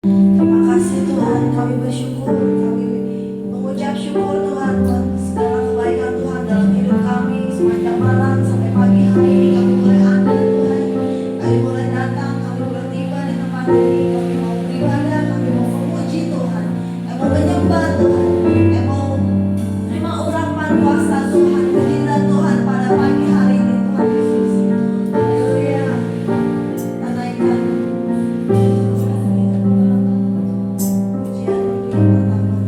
Terima kasih Tuhan, kami bersyukur, kami mengucap syukur Tuhan buat segala kebaikan Tuhan dalam hidup kami sepanjang malam sampai pagi hari ini kami boleh ada Tuhan, kami boleh datang, kami boleh tiba di tempat ini, kami mau beribadah, kami mau memuji Tuhan, kami mau menyembah Tuhan, kami mau terima urapan kuasa Tuhan, kehadiran Tuhan pada pagi hari ini Tuhan Yesus. Haleluya, kita naikkan pujian untuk pertama.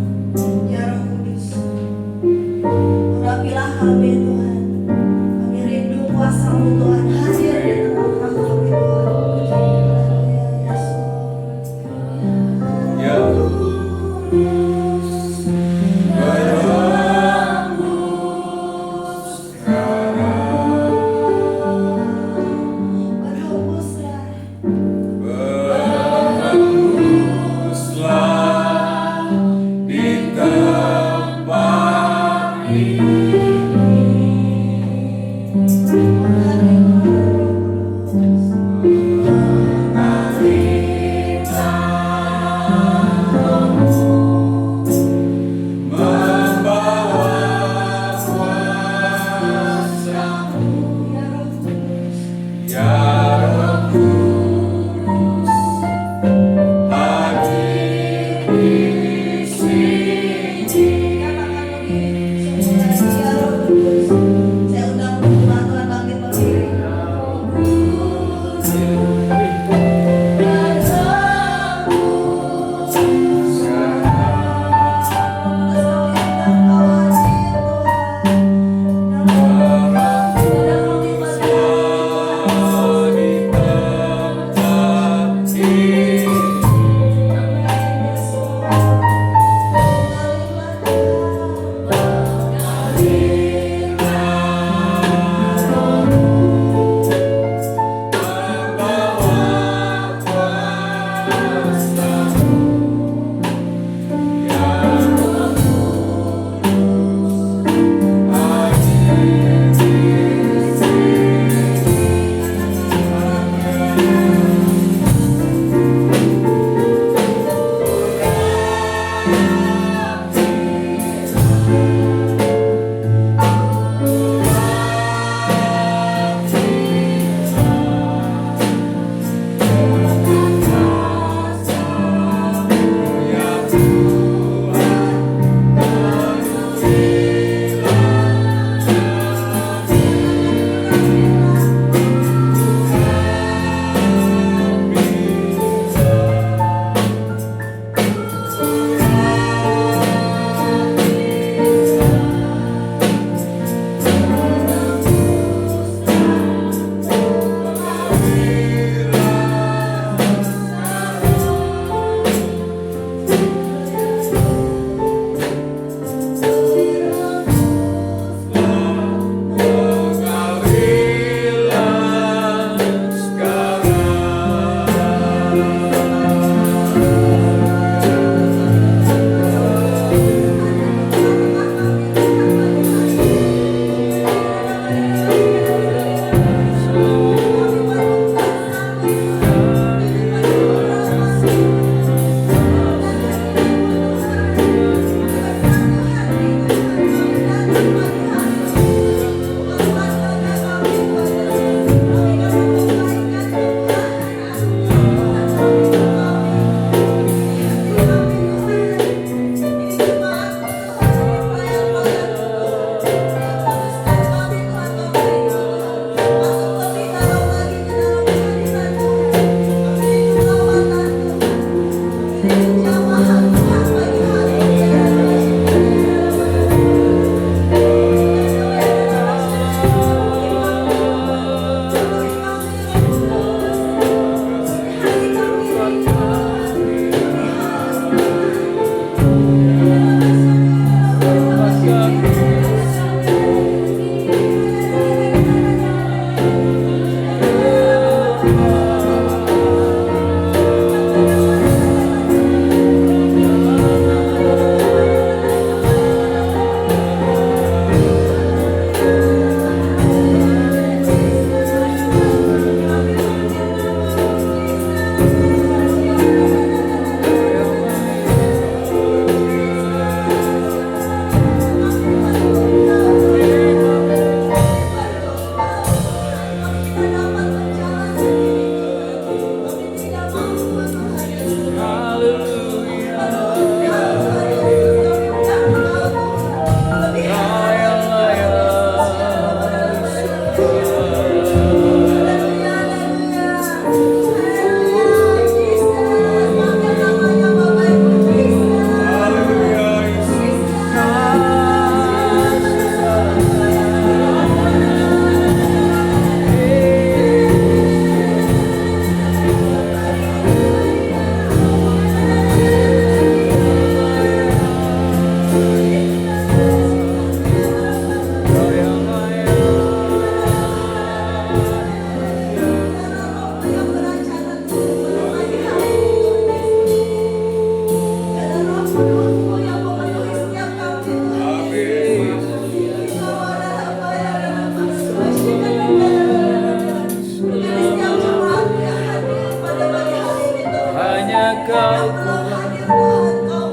Hanya Kau yang belum hadir Tuhan, Kau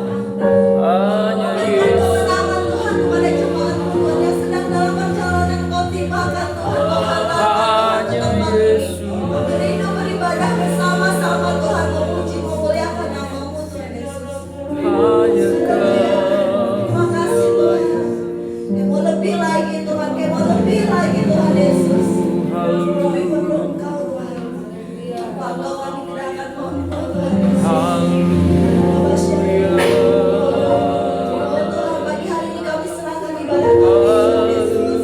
hanya berikan Yesus. kemenangan Tuhan kepada jemaat-Mu Tuhan yang sedang dalam perjalanan Kau timpakan Tuhan. Kau hantarkan Tuhan ke Hanya tempat Yesus. beririndu beribadah bersama-sama Tuhan, memuji memuliakan nama-Mu Tuhan Yesus. Hanya Kau. Terima kasih Tuhan. Yang mau lebih lagi Tuhan, yang mau lebih lagi Tuhan Yesus. Kami perlu Engkau Tuhan. Tanpa Engkau kami tidak akan mampu Tuhan Yesus. Haleluya. Tuhan, pagi hari ini kami serahkan ibadah kami Tuhan Yesus.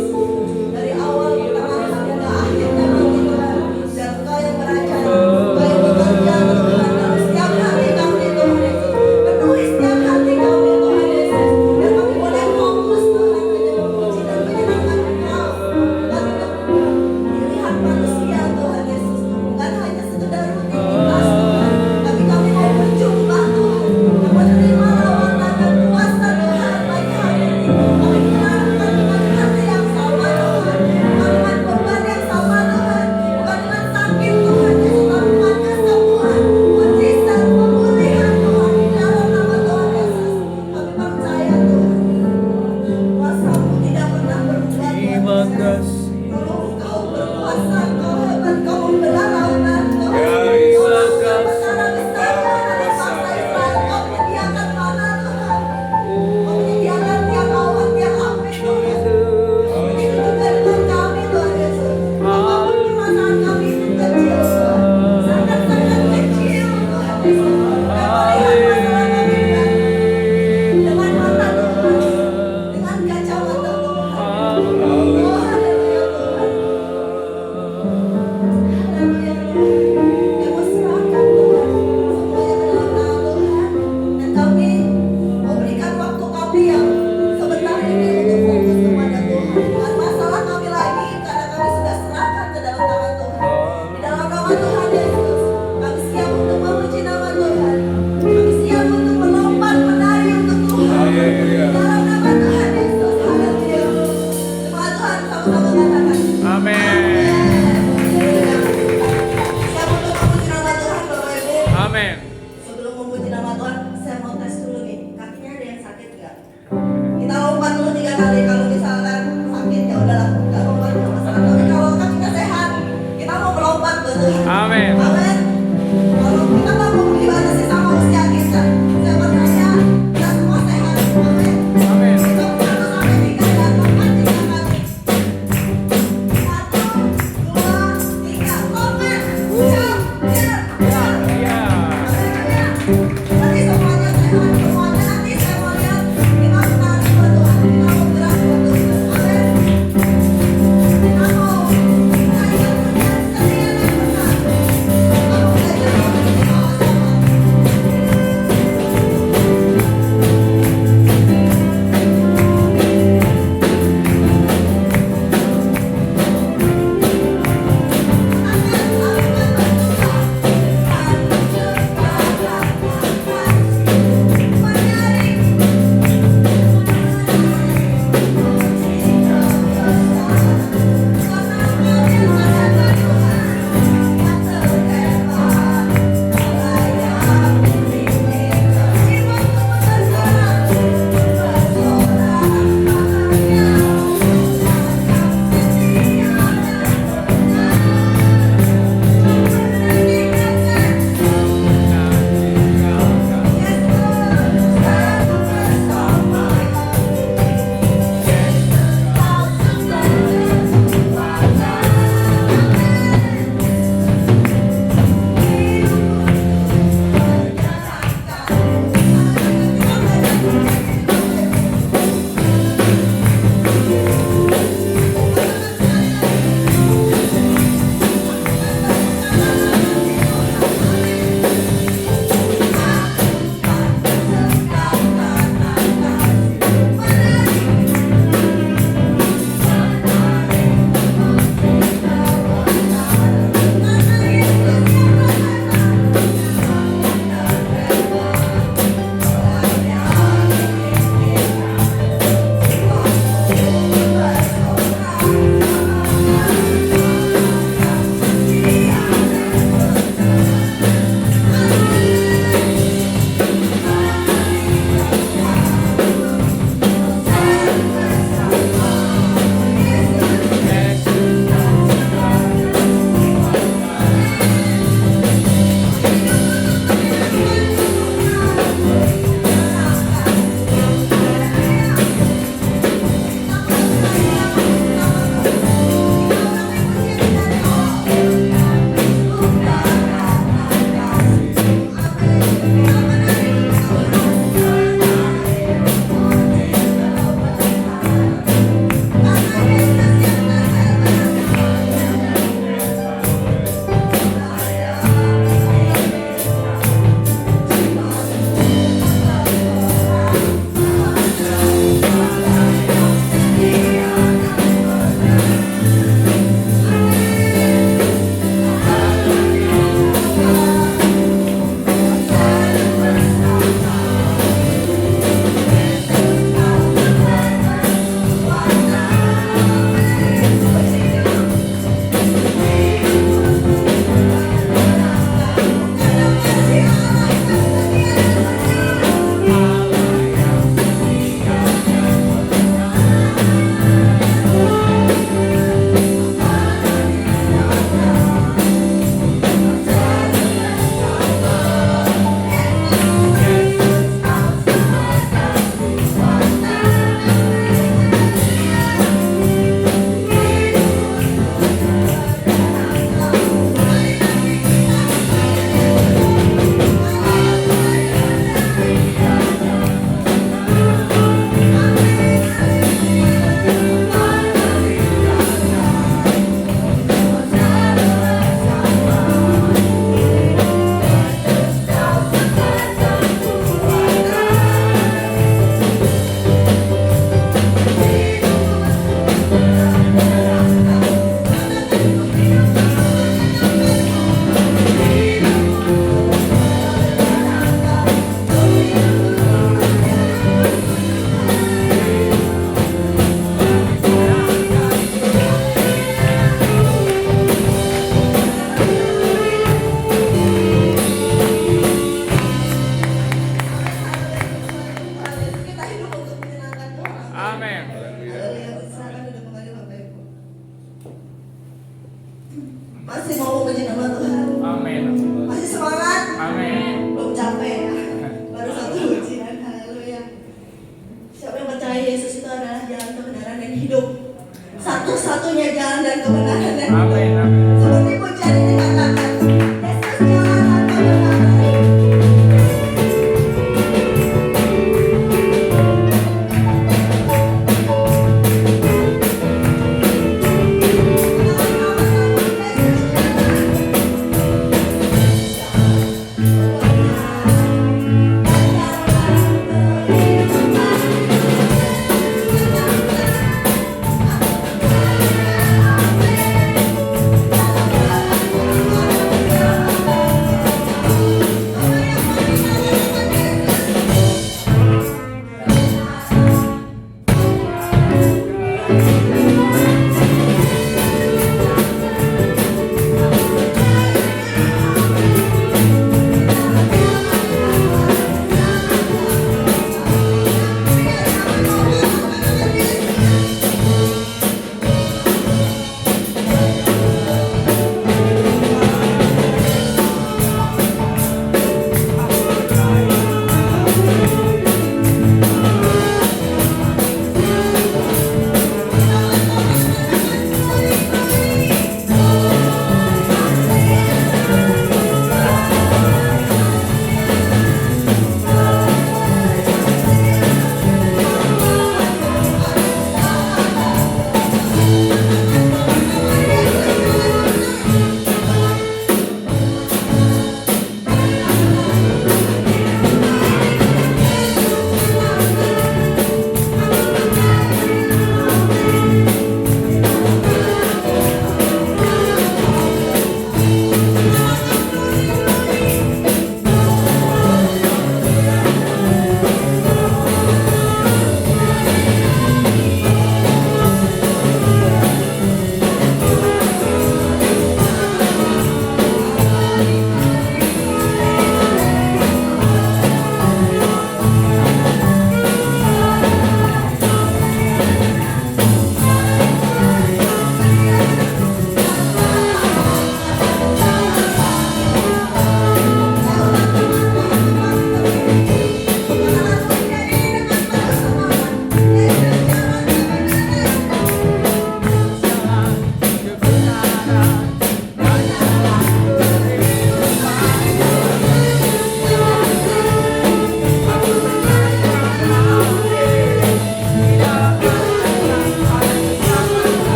Dari awal pertengahan hingga akhirnya nanti Tuhan. Dan Engkau yang beraja, Engkau yang bekerja Tuhan dalam setiap hati kami Tuhan Yesus. Penuhi setiap hati kami Tuhan Yesus. Dan kami boleh fokus Tuhan hanya memuji dan menyenangkan Engkau. Bukan untuk dilihat manusia Tuhan Yesus. Bukan hanya sekedar rutinitas Tuhan. Tapi kami mau berjumpa Tuhan. Dan menerima lawatan dan kuasa Tuhan pagi hari ini. Kami mengenalkan dengan hati yang sama Tuhan. Bukan dengan beban yang sama Tuhan. Bukan dengan sakit Tuhan Yesus. Tapi dengan kesembuhan, mujizat, pemulihan Tuhan. Di dalam nama Tuhan Yesus. Kami percaya Tuhan. Kuasa-Mu tidak pernah berubah Tuhan Terima Yesus. kasih. Kalau Engkau berkuasa, Engkau hebat, Engkau membelah lautan Tuhan. Ya, Engkau terima melakukan kasih. perkara besar Tuhan atas bangsa Israel. Engkau menyediakan mana Tuhan. Engkau menyediakan tiang awan, tiang api Tuhan. Begitu juga dengan kami Tuhan Yesus. Apapun permasalahan kami itu kecil Tuhan. Sangat-sangat kecil Tuhan Yesus. Engkau lihat masalah kami dengan mata Tuhan. Dengan kacamata Tuhan. Oh haleluya Tuhan. Haleluya Tuhan. Kami serahkan Tuhan semuanya ke dalam tangan Tuhan. Dan kami mau berikan waktu kami yang sebentar ini untuk fokus kepada Tuhan. Bukan masalah kami lagi karena kami sudah serahkan ke dalam tangan Tuhan. Di dalam nama Tuhan Yesus, kami siap untuk memuji nama Tuhan. Kami siap untuk melompat menari untuk Tuhan. Di dalam nama Tuhan Yesus, haleluya. Jemaat Tuhan sama-sama katakan. Amin. Siap untuk memuji nama Tuhan Bapak Ibu. Amin. Sebelum memuji nama Tuhan, saya mau tes dulu nih, kakinya ada yang sakit nggak? Kita lompat dulu 3 kali. Kalau misalkan sakit ya udahlah, nggak lompat nggak masalah. Tapi kalau kakinya sehat, kita mau melompat ke Tuhan. Amin. Amin. Kalau kita nggak mau dibatasi sama usia kita, saya percaya kita semua sehat. Amin. Amin. Kita 1 sampai 3 dan lompat 3 kali. 1, 2, 3, lompat. Jump, jump, jump. Ya. Nanti semuanya sehat, semuanya nanti saya mau lihat kita menari buat Tuhan, kita mau gerak buat Tuhan. Amin. Kita mau belajar punya kesenian yang benar. Kita mau belajar memuji sama-sama. Amin. Amin. Berdoa.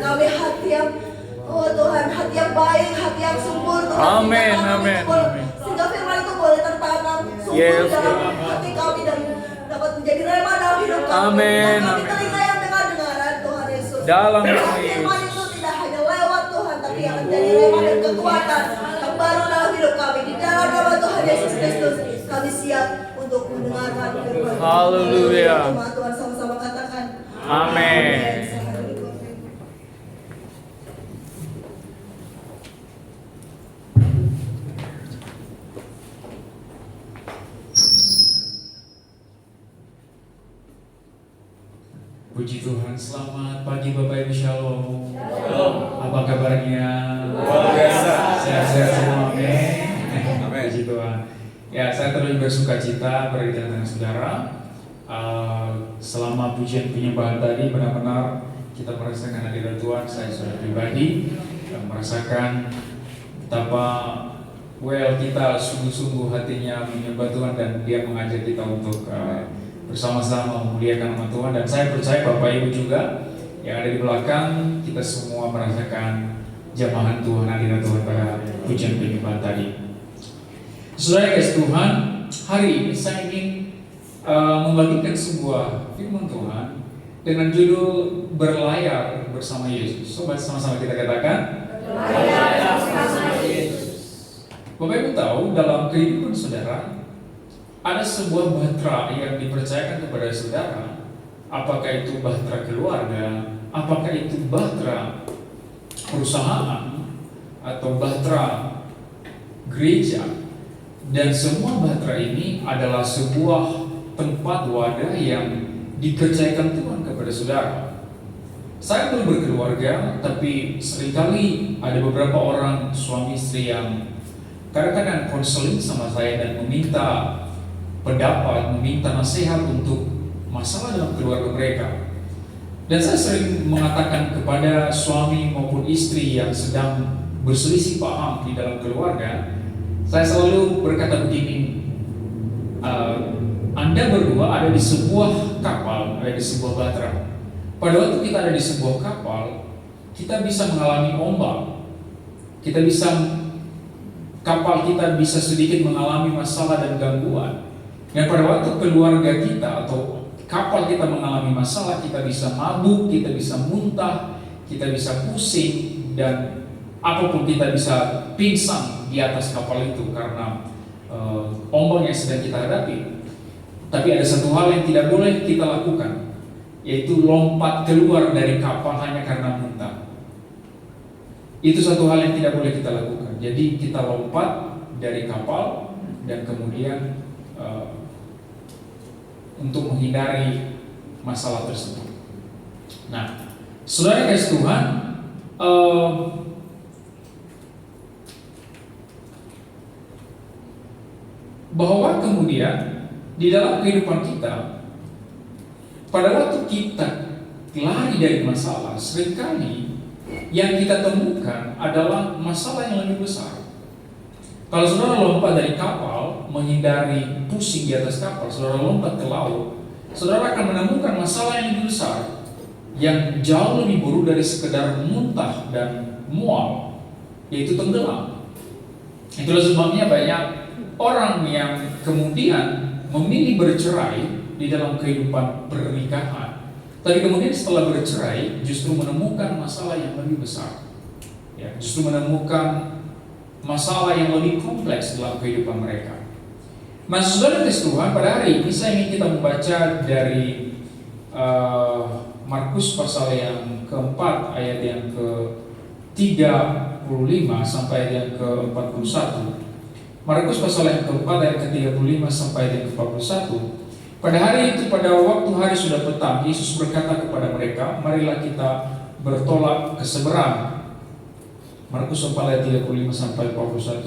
kami hati yang Tuhan, hati yang baik, hati yang subur Tuhan. Amin, Sehingga kami amin, itu boleh- amin. Sehingga firman itu boleh tertanam subur Yes, dalam Lord. hati kami dan dapat menjadi rema dalam hidup kami. Amin, Dan kami amin. telinga yang dengar-dengaran Tuhan Yesus. Dalam Dan nama firman Yesus. itu tidak hanya lewat Tuhan, tapi yang menjadi rema dan kekuatan yang baru dalam hidup kami. Di dalam nama Tuhan Yesus Kristus kami siap untuk mendengarkan firman. Haleluya. Tuhan sama-sama katakan. Amin. Puji Tuhan, selamat pagi Bapak Ibu Shalom. Apa kabarnya? Luar biasa. Sehat-sehat semua, amin. Amin. Puji Tuhan. Ya, saya terus bersuka cita berada di tengah saudara. Selama pujian penyembahan tadi benar-benar kita merasakan hadirat Tuhan. Saya secara pribadi merasakan betapa kita sungguh-sungguh hatinya menyembah Tuhan dan Dia mengajak kita untuk bersama-sama memuliakan nama Tuhan. Dan saya percaya Bapak Ibu juga yang ada di belakang, kita semua merasakan jamahan Tuhan, hadirat Tuhan pada pujian penyembahan tadi. Saudara kasih Tuhan, hari ini saya ingin membagikan sebuah firman Tuhan dengan judul berlayar bersama Yesus. Sobat, sama-sama kita katakan Berlayar bersama Yesus. Bapak Ibu tahu dalam kehidupan saudara ada sebuah bahtera yang dipercayakan kepada saudara. Apakah itu bahtera keluarga, apakah itu bahtera perusahaan, atau bahtera gereja. Dan semua bahtera ini adalah sebuah tempat wadah yang dipercayakan Tuhan kepada saudara. Saya belum berkeluarga, tapi seringkali ada beberapa orang suami istri yang kadang-kadang konseling sama saya dan meminta pendapat, meminta nasihat untuk masalah dalam keluarga mereka. Dan saya sering mengatakan kepada suami maupun istri yang sedang berselisih paham di dalam keluarga, saya selalu berkata begini, Anda berdua ada di sebuah kapal, ada di sebuah bahtera. Pada waktu kita ada di sebuah kapal, kita bisa mengalami ombak, kapal kita bisa sedikit mengalami masalah dan gangguan. Dan pada waktu keluarga kita atau kapal kita mengalami masalah, kita bisa mabuk, kita bisa muntah, kita bisa pusing, dan apapun kita bisa pingsan di atas kapal itu karena ombak yang sedang kita hadapi. Tapi ada satu hal yang tidak boleh kita lakukan, yaitu lompat keluar dari kapal hanya karena muntah. Itu satu hal yang tidak boleh kita lakukan. Jadi kita lompat dari kapal dan kemudian untuk menghindari masalah tersebut. Nah, saudara kasih Tuhan, bahwa kemudian di dalam kehidupan kita, pada waktu kita lari dari masalah, seringkali yang kita temukan adalah masalah yang lebih besar. Kalau saudara lompat dari kapal, menghindari pusing di atas kapal, saudara lompat ke laut, saudara akan menemukan masalah yang lebih besar, yang jauh lebih buruk dari sekedar muntah dan mual, yaitu tenggelam. Itulah sebabnya banyak orang yang kemudian memilih bercerai di dalam kehidupan pernikahan, tapi kemudian setelah bercerai justru menemukan masalah yang lebih besar, ya, justru menemukan masalah yang lebih kompleks dalam kehidupan mereka. Nah, saudara kasih Tuhan, pada hari ini saya ingin kita membaca dari Markus pasal yang keempat ayat yang ke-35 sampai ayat yang ke-41. Markus pasal yang keempat ayat ke-35 sampai ayat yang ke-41. Pada hari itu, pada waktu hari sudah petang, Yesus berkata kepada mereka, marilah kita bertolak ke seberang. Markus 4 ayat 35 sampai 41.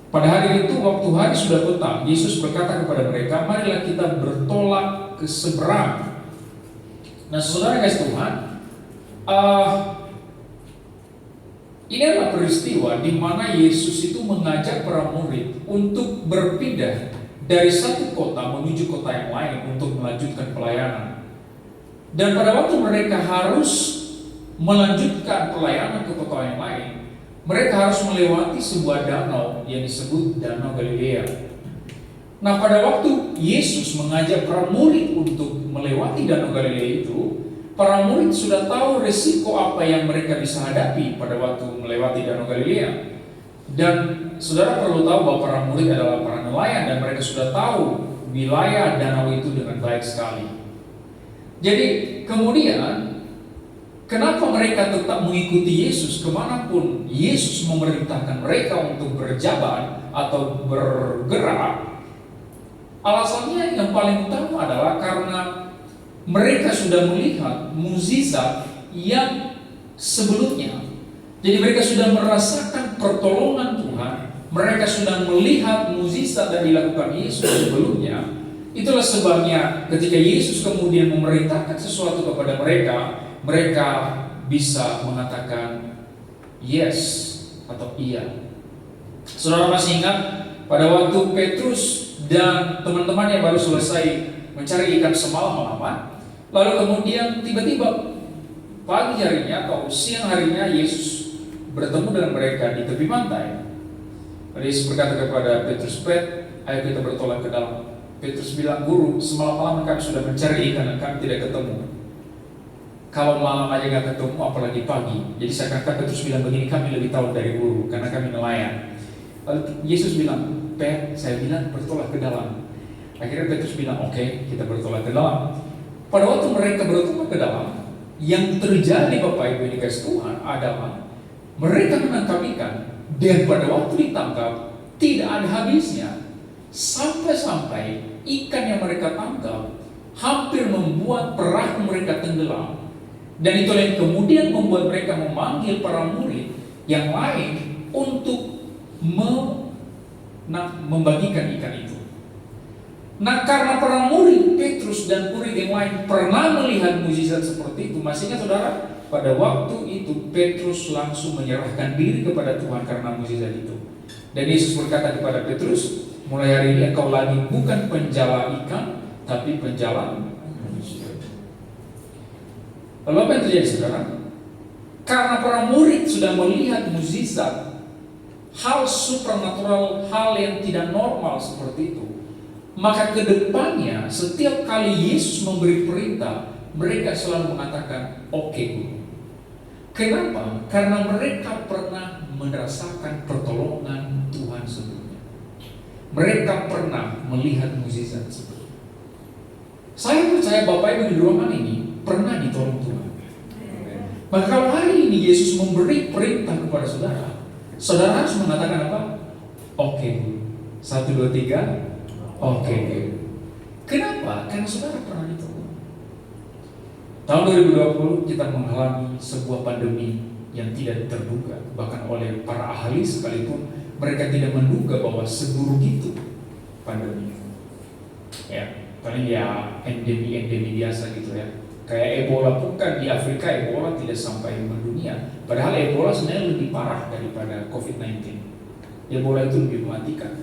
Pada hari itu, waktu hari sudah petang, Yesus berkata kepada mereka, marilah kita bertolak ke seberang. Nah, saudara kasih Tuhan, ini adalah peristiwa di mana Yesus itu mengajak para murid untuk berpindah dari satu kota menuju kota yang lain untuk melanjutkan pelayanan. Dan pada waktu mereka harus melanjutkan pelayanan ke kota yang lain, mereka harus melewati sebuah danau yang disebut Danau Galilea. Nah, pada waktu Yesus mengajak para murid untuk melewati Danau Galilea itu, para murid sudah tahu resiko apa yang mereka bisa hadapi pada waktu melewati Danau Galilea. Dan saudara perlu tahu bahwa para murid adalah para nelayan dan mereka sudah tahu wilayah danau itu dengan baik sekali. Jadi kemudian kenapa mereka tetap mengikuti Yesus kemanapun Yesus memerintahkan mereka untuk berjalan atau bergerak? Alasannya yang paling utama adalah karena mereka sudah melihat mukjizat yang sebelumnya. Jadi mereka sudah merasakan pertolongan Tuhan. Mereka sudah melihat mukjizat yang dilakukan Yesus sebelumnya. Itulah sebabnya ketika Yesus kemudian memerintahkan sesuatu kepada mereka, mereka bisa mengatakan yes atau iya. Saudara masih ingat pada waktu Petrus dan teman-teman yang baru selesai mencari ikan semalam-malaman, lalu kemudian tiba-tiba pagi harinya atau siang harinya Yesus bertemu dengan mereka di tepi pantai. Lalu Yesus berkata kepada Petrus, ayo kita bertolak ke dalam. Petrus bilang, Guru, semalam-malam kami sudah mencari ikan dan kami tidak ketemu. Kalau malam aja gak ketemu, apalagi pagi. Jadi saya kata Petrus bilang begini, kami lebih tahu dari Guru karena kami nelayan. Lalu Yesus bilang, saya bilang bertolak ke dalam. Akhirnya Petrus bilang, oke, kita bertolak ke dalam. Pada waktu mereka bertolak ke dalam, yang terjadi Bapak Ibu yang dikasih Tuhan adalah mereka menangkap ikan, dan pada waktu ditangkap tidak ada habisnya, sampai-sampai ikan yang mereka tangkap hampir membuat perahu mereka tenggelam. Dan itulah yang kemudian membuat mereka memanggil para murid yang lain untuk membagikan ikan itu. Nah, karena para murid Petrus dan murid yang lain pernah melihat mukjizat seperti itu, masih ingat saudara? Pada waktu itu Petrus langsung menyerahkan diri kepada Tuhan karena mukjizat itu. Dan Yesus berkata kepada Petrus, mulai hari ini engkau lagi bukan penjala ikan, tapi penjala manusia. Lalu apa yang terjadi saudara? Karena para murid sudah melihat mukjizat, hal supernatural, hal yang tidak normal seperti itu, maka kedepannya setiap kali Yesus memberi perintah, mereka selalu mengatakan oke, Guru. Kenapa? Karena mereka pernah merasakan pertolongan Tuhan sebelumnya. Mereka pernah melihat mukjizat sebelumnya. Saya percaya Bapak Ibu di ruangan ini pernah ditolong Tuhan. Maka kalau hari ini Yesus memberi perintah kepada saudara, saudara harus mengatakan apa? Oke, Guru. 1, 2, 3. Oke. Kenapa? Karena saudara pernah ditolong. Tahun 2020 kita mengalami sebuah pandemi yang tidak terduga, bahkan oleh para ahli sekalipun mereka tidak menduga bahwa seburuk itu pandemi. Ya, paling ya endemi biasa gitu ya. Kayak Ebola pun kan di Afrika, Ebola tidak sampai mendunia. Padahal Ebola sebenarnya lebih parah daripada COVID-19. Ebola itu lebih mematikan.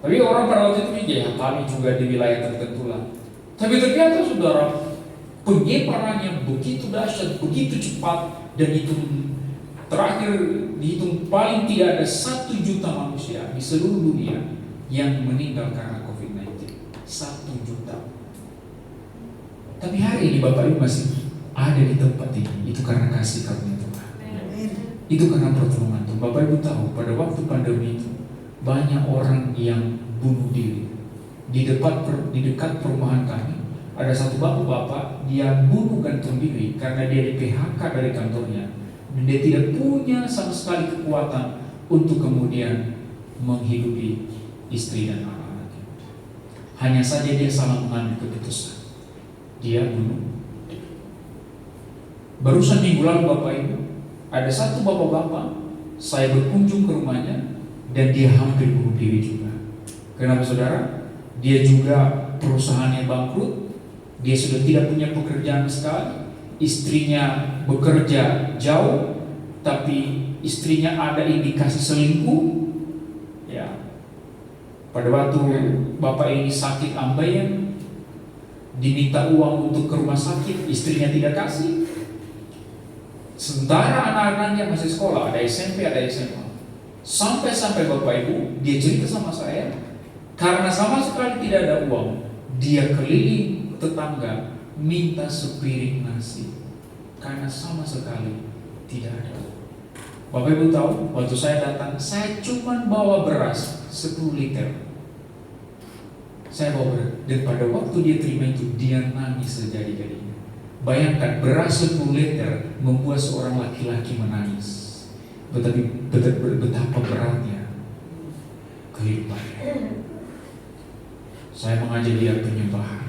Tapi orang pada waktu itu ya kami juga di wilayah tertentu lah. Tapi ternyata saudara, penyebarannya begitu dahsyat, begitu cepat, dan itu terakhir dihitung paling tidak ada 1 juta manusia di seluruh dunia yang meninggal karena COVID-19. 1 juta. Tapi hari ini Bapak Ibu masih ada di tempat ini. Itu karena kasih karunia Tuhan. Itu karena pertolongan Tuhan. Bapak Ibu tahu pada waktu pandemi itu banyak orang yang bunuh diri. Di dekat perumahan kami ada satu bapak dia bunuh gantung diri karena dia di PHK dari kantornya dan dia tidak punya sama sekali kekuatan untuk kemudian menghidupi istri dan anak-anaknya. Hanya saja dia salah mengambil keputusan, dia bunuh. Barusan minggu lalu Bapak Ibu, ada satu bapak-bapak saya berkunjung ke rumahnya dan dia hampir bunuh diri juga. Kenapa saudara? Dia juga perusahaannya bangkrut. Dia sudah tidak punya pekerjaan sekali. Istrinya bekerja jauh, tapi istrinya ada indikasi selingkuh. Ya. Pada waktu bapak ini sakit ambeien, diminta uang untuk ke rumah sakit, istrinya tidak kasih. Sementara anak-anaknya masih sekolah, ada SMP, ada SMA. Sampai-sampai Bapak Ibu, dia cerita sama saya, karena sama sekali tidak ada uang, dia keliling tetangga minta sepiring nasi, karena sama sekali tidak ada uang. Bapak Ibu tahu, waktu saya datang, saya cuma bawa beras 10 liter. Saya bawa beras, dan pada waktu dia terima itu, dia nangis sejadi-jadinya. Bayangkan, beras 10 liter membuat seorang laki-laki menangis. Betapa beratnya kehidupannya. Saya mengajak dia penyembahan.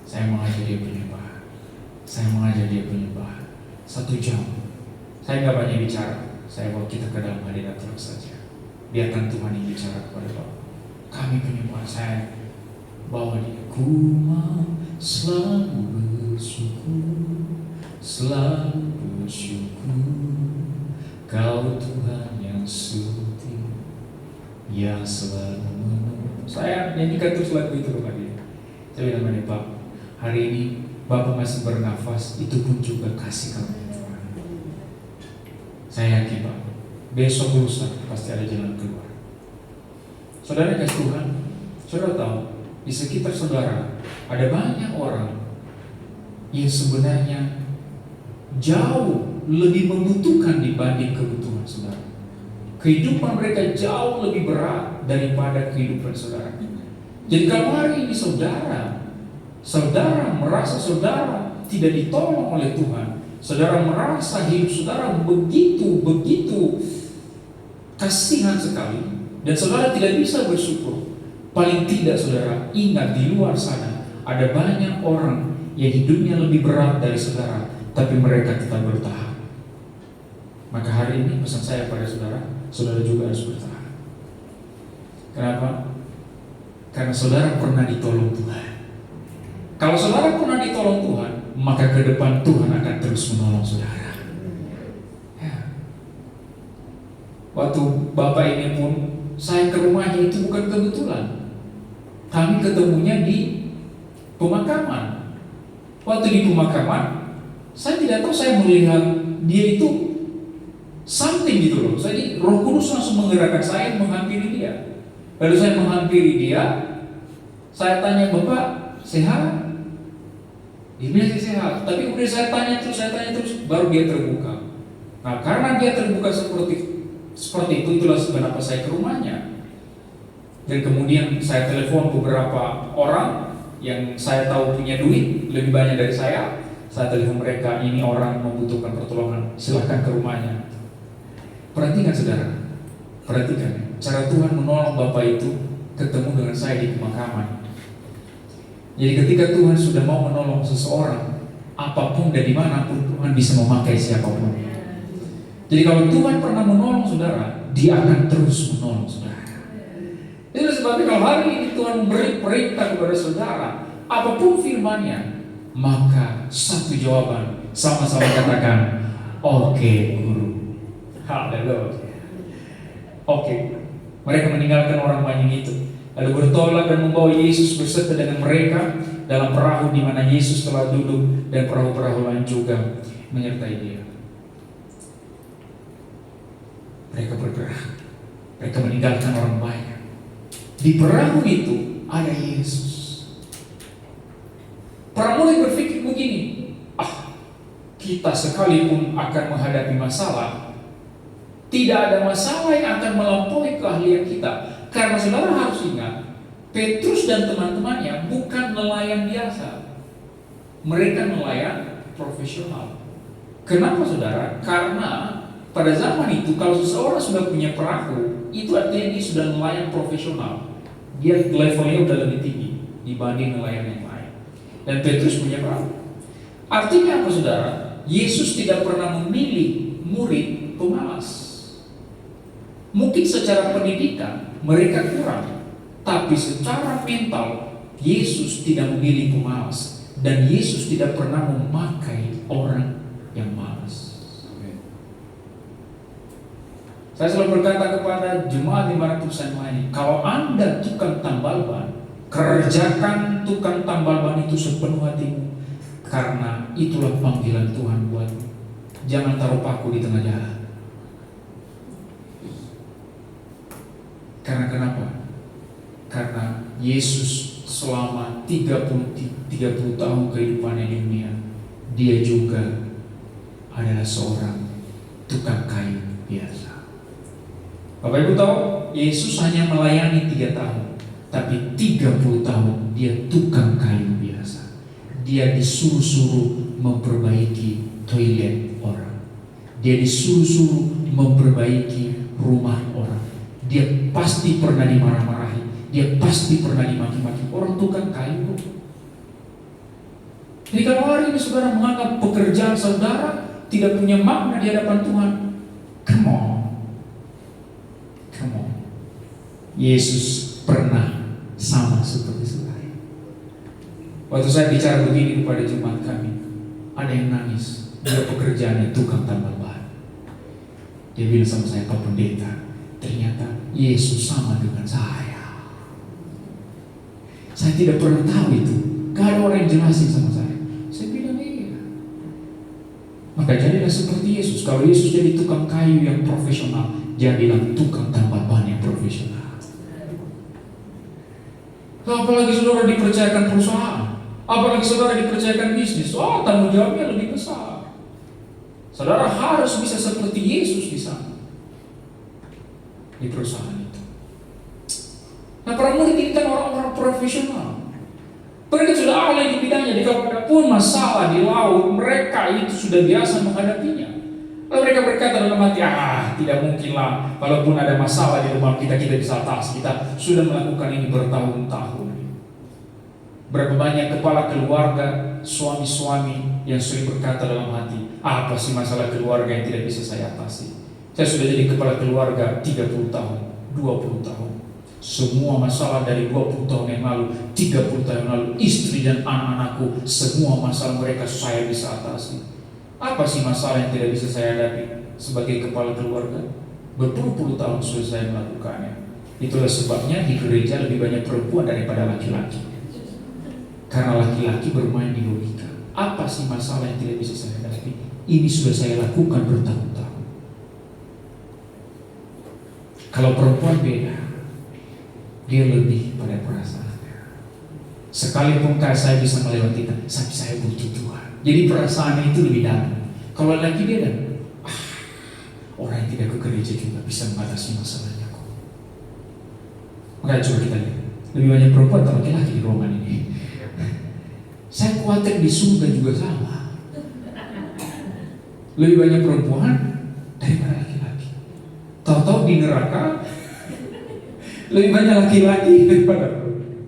Saya mengajak dia penyembahan. Saya mengajak dia penyembahan. 1 jam. Saya nggak banyak bicara. Saya bawa kita ke dalam hadirat Tuhan saja. Biarkan Tuhan yang bicara kepada Bapak. Kami penyembahan. Saya bawa dia. Ku mau selalu bersyukur, selalu bersyukur. Kau Tuhan yang suci, yang selalu menolong. Saya nyanyikan terus lagu itu kepada dia. Saya bilang, Pak, hari ini Bapak masih bernafas, itu pun juga kasih kamu Tuhan. Saya yakin Pak, besok lusa pasti ada jalan keluar. Saudara kasih Tuhan, saudara tahu, di sekitar saudara ada banyak orang yang sebenarnya jauh lebih membutuhkan dibanding kebutuhan saudara. Kehidupan mereka jauh lebih berat daripada kehidupan saudara. Jadi kalau hari ini saudara merasa saudara tidak ditolong oleh Tuhan, saudara merasa hidup saudara begitu kasihan sekali, dan saudara tidak bisa bersyukur, paling tidak saudara ingat di luar sana ada banyak orang yang hidupnya lebih berat dari saudara, tapi mereka tetap bertahan. Maka hari ini pesan saya pada saudara, saudara juga harus bertahan. Kenapa? Karena saudara pernah ditolong Tuhan. Kalau saudara pernah ditolong Tuhan, maka ke depan Tuhan akan terus menolong saudara. Ya. Waktu Bapak ini pun, saya ke rumahnya itu bukan kebetulan. Kami ketemunya di pemakaman. Waktu di pemakaman, saya tidak tahu, saya melihat dia itu something gitu loh. Jadi Roh Kudus langsung menggerakkan saya menghampiri dia. Lalu saya menghampiri dia, saya tanya, Bapak sehat? Dia bilang sehat. Tapi kemudian saya tanya terus, baru dia terbuka. Nah, karena dia terbuka seperti itu, itulah kenapa saya ke rumahnya. Dan kemudian saya telepon beberapa orang yang saya tahu punya duit lebih banyak dari saya. Saya telepon mereka, ini orang membutuhkan pertolongan, silahkan ke rumahnya. Perhatikan saudara, perhatikan cara Tuhan menolong Bapak itu ketemu dengan saya di pemakaman. Jadi ketika Tuhan sudah mau menolong seseorang, apapun dan dimanapun Tuhan bisa memakai siapapun. Jadi kalau Tuhan pernah menolong saudara, Dia akan terus menolong saudara. Itu sebabnya kalau hari ini Tuhan memberi perintah kepada saudara, apapun firman-Nya, maka satu jawaban, sama-sama katakan, oke, Guru. Haleluya. Oke. Mereka meninggalkan orang banyak itu, lalu bertolak dan membawa Yesus beserta dengan mereka dalam perahu di mana Yesus telah duduk, dan perahu-perahu lain juga menyertai Dia. Mereka bergerak. Mereka meninggalkan orang banyak. Di perahu itu ada Yesus. Para murid berpikir begini, kita sekalipun akan menghadapi masalah, tidak ada masalah yang akan melampaui keahlian kita. Karena saudara harus ingat, Petrus dan teman-temannya bukan nelayan biasa. Mereka nelayan profesional. Kenapa saudara? Karena pada zaman itu kalau seseorang sudah punya perahu, itu artinya dia sudah nelayan profesional. Dia levelnya sudah lebih tinggi dibanding nelayan yang lain. Dan Petrus punya perahu. Artinya apa saudara? Yesus tidak pernah memilih murid pemalas. Mungkin secara pendidikan mereka kurang, tapi secara mental Yesus tidak memilih pemalas, dan Yesus tidak pernah memakai orang yang malas. Saya selalu berkata kepada jemaat dimanapun saya melayani, kalau Anda tukang tambal ban, Kerjakan tukang tambal ban itu sepenuh hatimu, karena itulah panggilan Tuhan buatmu. Jangan taruh paku di tengah jalan. Karena kenapa? Karena Yesus selama 30 tahun kehidupannya di dunia, dia juga adalah seorang tukang kayu biasa. Bapak Ibu tahu, Yesus hanya melayani 3 tahun, tapi 30 tahun dia tukang kayu biasa. Dia disuruh-suruh memperbaiki toilet orang. Dia disuruh-suruh memperbaiki rumah orang. Dia pasti pernah dimarah-marahi. Dia pasti pernah dimaki-maki. Orang tukang kayu. Jadi kalau hari ini saudara menganggap pekerjaan saudara tidak punya makna di hadapan Tuhan, come on. Yesus pernah sama seperti saudara. Waktu saya bicara begini kepada jemaat kami, ada yang nangis. Dia pekerjaannya tukang tambal ban. Dia bilang sama saya, Pak Pendeta, ternyata Yesus sama dengan saya. Saya tidak pernah tahu itu. Gak ada orang yang jelasin sama saya. Saya bilang iya. Maka jadilah seperti Yesus. Kalau Yesus jadi tukang kayu yang profesional, jadilah tukang tambal ban yang profesional. Apalagi saudara dipercayakan perusahaan, apalagi saudara dipercayakan bisnis, tanggung jawabnya lebih besar. Saudara harus bisa seperti Yesus di sana, di perusahaan itu. Nah, para murid ini kan orang-orang profesional. Mereka sudah ahli di bidangnya. Jika ada pun masalah di laut, mereka itu sudah biasa menghadapinya. Lalu mereka berkata dalam hati, tidak mungkinlah, walaupun ada masalah di rumah kita bisa atasi. Kita sudah melakukan ini bertahun-tahun. Berapa banyak kepala keluarga, suami-suami yang sering berkata dalam hati, apa sih masalah keluarga yang tidak bisa saya atasi? Saya sudah jadi kepala keluarga 30 tahun, 20 tahun. Semua masalah dari 20 tahun yang lalu, 30 tahun yang lalu, istri dan anak-anakku, semua masalah mereka saya bisa atasi. Apa sih masalah yang tidak bisa saya hadapi sebagai kepala keluarga? Berpuluh-puluh tahun sudah saya melakukannya. Itulah sebabnya di gereja lebih banyak perempuan daripada laki-laki. Karena laki-laki bermain di logika. Apa sih masalah yang tidak bisa saya hadapi? Ini sudah saya lakukan bertahun-tahun. Kalau perempuan beda, dia lebih pada perasaannya. Sekalipun saya bisa melewati, tapi saya butuh Tuhan. Jadi perasaannya itu lebih dalam. Kalau lagi dia orang yang tidak ke gereja juga bisa mengatasi masalahnya kok. Maka coba kita lihat, lebih banyak perempuan atau laki-laki di ruangan ini. Saya khawatir di surga juga sama. Lebih banyak perempuan daripada laki-laki. Tahu-tahu di neraka lebih banyak laki-laki daripada perempuan.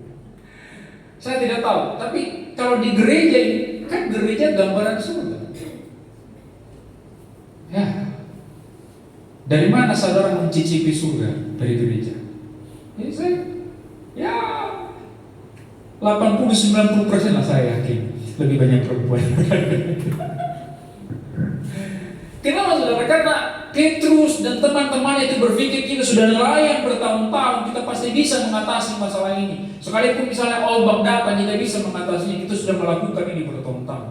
Saya tidak tahu, tapi kalau di gereja ini, kan gereja gambaran surga. Ya. Dari mana saudara mencicipi surga? Dari gereja. Jadi saya 80-90% lah saya yakin lebih banyak perempuan. Kenapa saudara? Karena Petrus dan teman-teman itu berpikir kita sudah layak bertahun-tahun, kita pasti bisa mengatasi masalah ini. Sekalipun misalnya ombak datang, kita bisa mengatasinya. Kita sudah melakukan ini bertahun-tahun.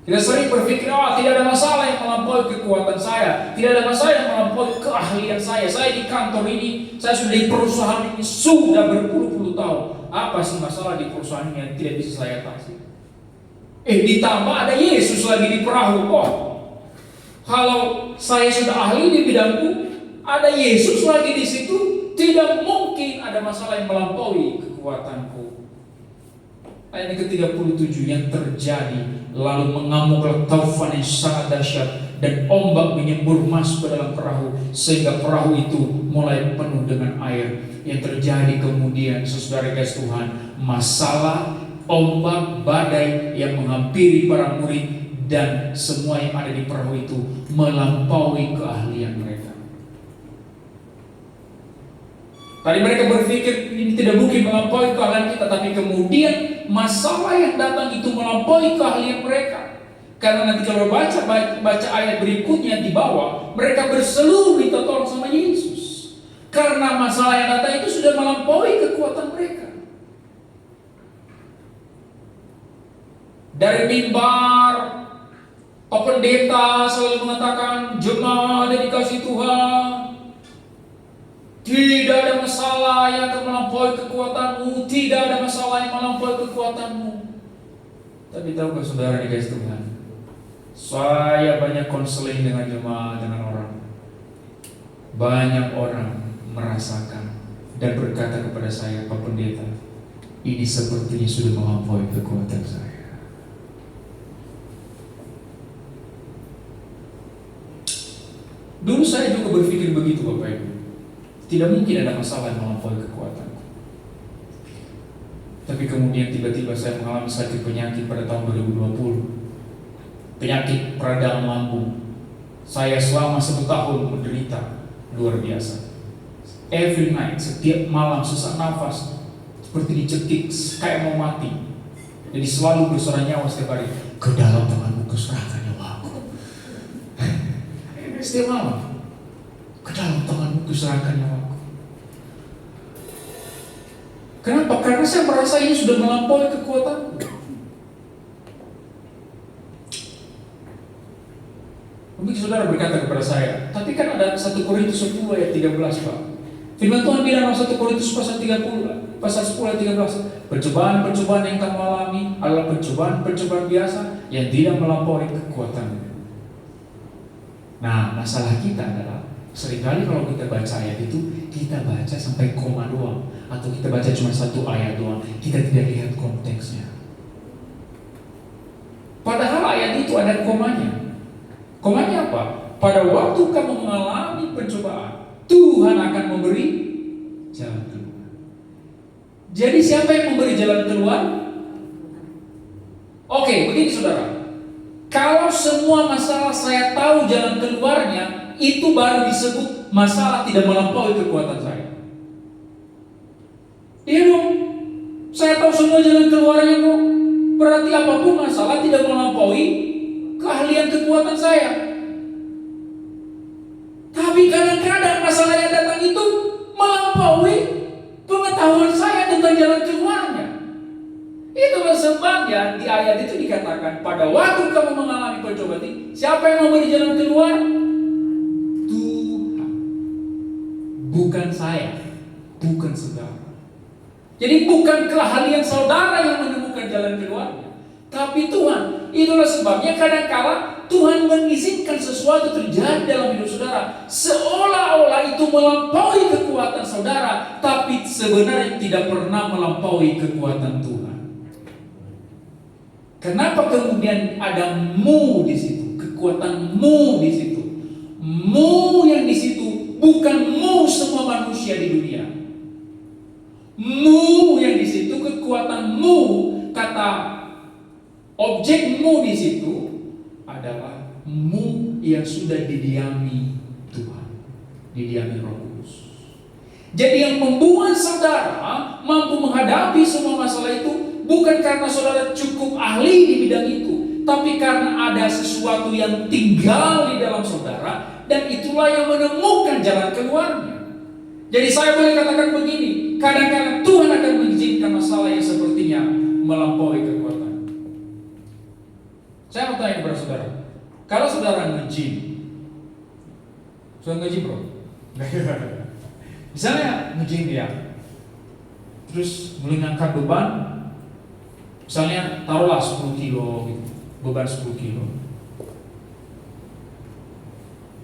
Kita sering berpikir, tidak ada masalah yang melampaui kekuatan saya, tidak ada masalah yang melampaui keahlian saya. Saya di kantor ini, saya sudah di perusahaan ini sudah berpuluh-puluh tahun. Apa sih masalah di perusahaan ini yang tidak bisa saya atasi? Ditambah ada Yesus lagi di perahu. Kalau saya sudah ahli di bidangku, ada Yesus lagi di situ, tidak mungkin ada masalah yang melampaui kekuatanku. Ayat ke-37 yang terjadi, lalu mengamuklah taufan yang sangat dahsyat dan ombak menyembur masuk ke dalam perahu sehingga perahu itu mulai penuh dengan air. Yang terjadi kemudian, saudara kasih Tuhan, masalah ombak badai yang menghampiri para murid dan semua yang ada di perahu itu melampaui keahlian mereka. Tadi mereka berpikir ini tidak mungkin melampaui keahlian kita, tapi kemudian masalah yang datang itu melampaui keahlian mereka. Karena nanti kalau baca ayat berikutnya di bawah, mereka berseru minta tolong sama Yesus. Karena masalah yang datang itu sudah melampaui kekuatan mereka. Dari mimbar, Pak Pendeta selalu mengatakan, jemaat yang dikasih Tuhan, tidak ada masalah yang akan melampaui kekuatanmu, tidak ada masalah yang melampaui kekuatanmu. Tapi tahukah saudara dikasih Tuhan, saya banyak konseling dengan jemaat, dengan orang. Banyak orang merasakan dan berkata kepada saya, Pak Pendeta, ini sepertinya sudah melampaui kekuatan saya. Dulu saya juga berpikir begitu, Bapak Ibu. Tidak mungkin ada masalah yang melampaui kekuatan. Tapi kemudian tiba-tiba saya mengalami sakit penyakit pada tahun 2020. Penyakit peradangan lambung. Saya selama 1 tahun menderita luar biasa. Every night, setiap malam sesak nafas, seperti dicekik, kayak mau mati. Jadi selalu bersuara nyawa setiap hari. Ke dalam tanganmu kuserahkan nyawaku. Setiap malam, ke dalam tanganmu kuserahkan nyawaku. Kenapa? Karena saya merasa ini sudah melampaui kekuatanku. Mungkin saudara berkata kepada saya, tapi kan ada 1 Korintus 10 ayat 13, Pak. Firman Tuhan bilang dalam 1 Korintus pasal 10 ayat 13, percobaan-percobaan yang kamu alami adalah percobaan-percobaan biasa yang tidak melampaui kekuatanmu. Nah, masalah kita adalah seringkali kalau kita baca ayat itu, kita baca sampai koma doang, atau kita baca cuma 1 ayat doang, kita tidak lihat konteksnya. Padahal ayat itu ada komanya. Komanya apa? Pada waktu kamu mengalami pencobaan, Tuhan akan memberi jalan keluar. Jadi siapa yang memberi jalan keluar? Oke, begini saudara. Kalau semua masalah saya tahu jalan keluarnya, itu baru disebut masalah tidak melampaui kekuatan saya. Iya dong, saya tahu semua jalan keluarnya kok. Berarti apapun masalah tidak melampaui keahlian kekuatan saya. Tapi kadang-kadang masalah yang datang itu melampaui pengetahuan saya tentang jalan keluarnya. Itulah sebabnya di ayat itu dikatakan, pada waktu kamu mengalami pencobaan ini, siapa yang memberi jalan keluar? Tuhan. Bukan saya, bukan saudara. Jadi bukan keahlian saudara yang menemukan jalan keluarnya, tapi Tuhan. Itulah sebabnya kadang-kala Tuhan mengizinkan sesuatu terjadi dalam hidup saudara, seolah-olah itu melampaui kekuatan saudara, tapi sebenarnya tidak pernah melampaui kekuatan Tuhan. Kenapa kemudian ada mu di situ, kekuatan mu di situ? Mu yang di situ bukan mu semua manusia di dunia. Mu yang di situ, kekuatan mu, kata objek mu di situ adalah mu yang sudah didiami Tuhan, didiami Roh Kudus. Jadi yang membuat saudara mampu menghadapi semua masalah itu bukan karena saudara cukup ahli di bidang itu, tapi karena ada sesuatu yang tinggal di dalam saudara, dan itulah yang menemukan jalan keluarnya. Jadi saya boleh katakan begini, kadang-kadang Tuhan akan mengizinkan masalah yang sepertinya melampaui kekuatan. Saya mau tanya kepada saudara, kalau saudara nge-gym, saudara nge-gym bro? Misalnya nge-gym dia, terus mulai ngangkat beban, misalnya taruhlah 10 kilo gitu, beban 10 kilo.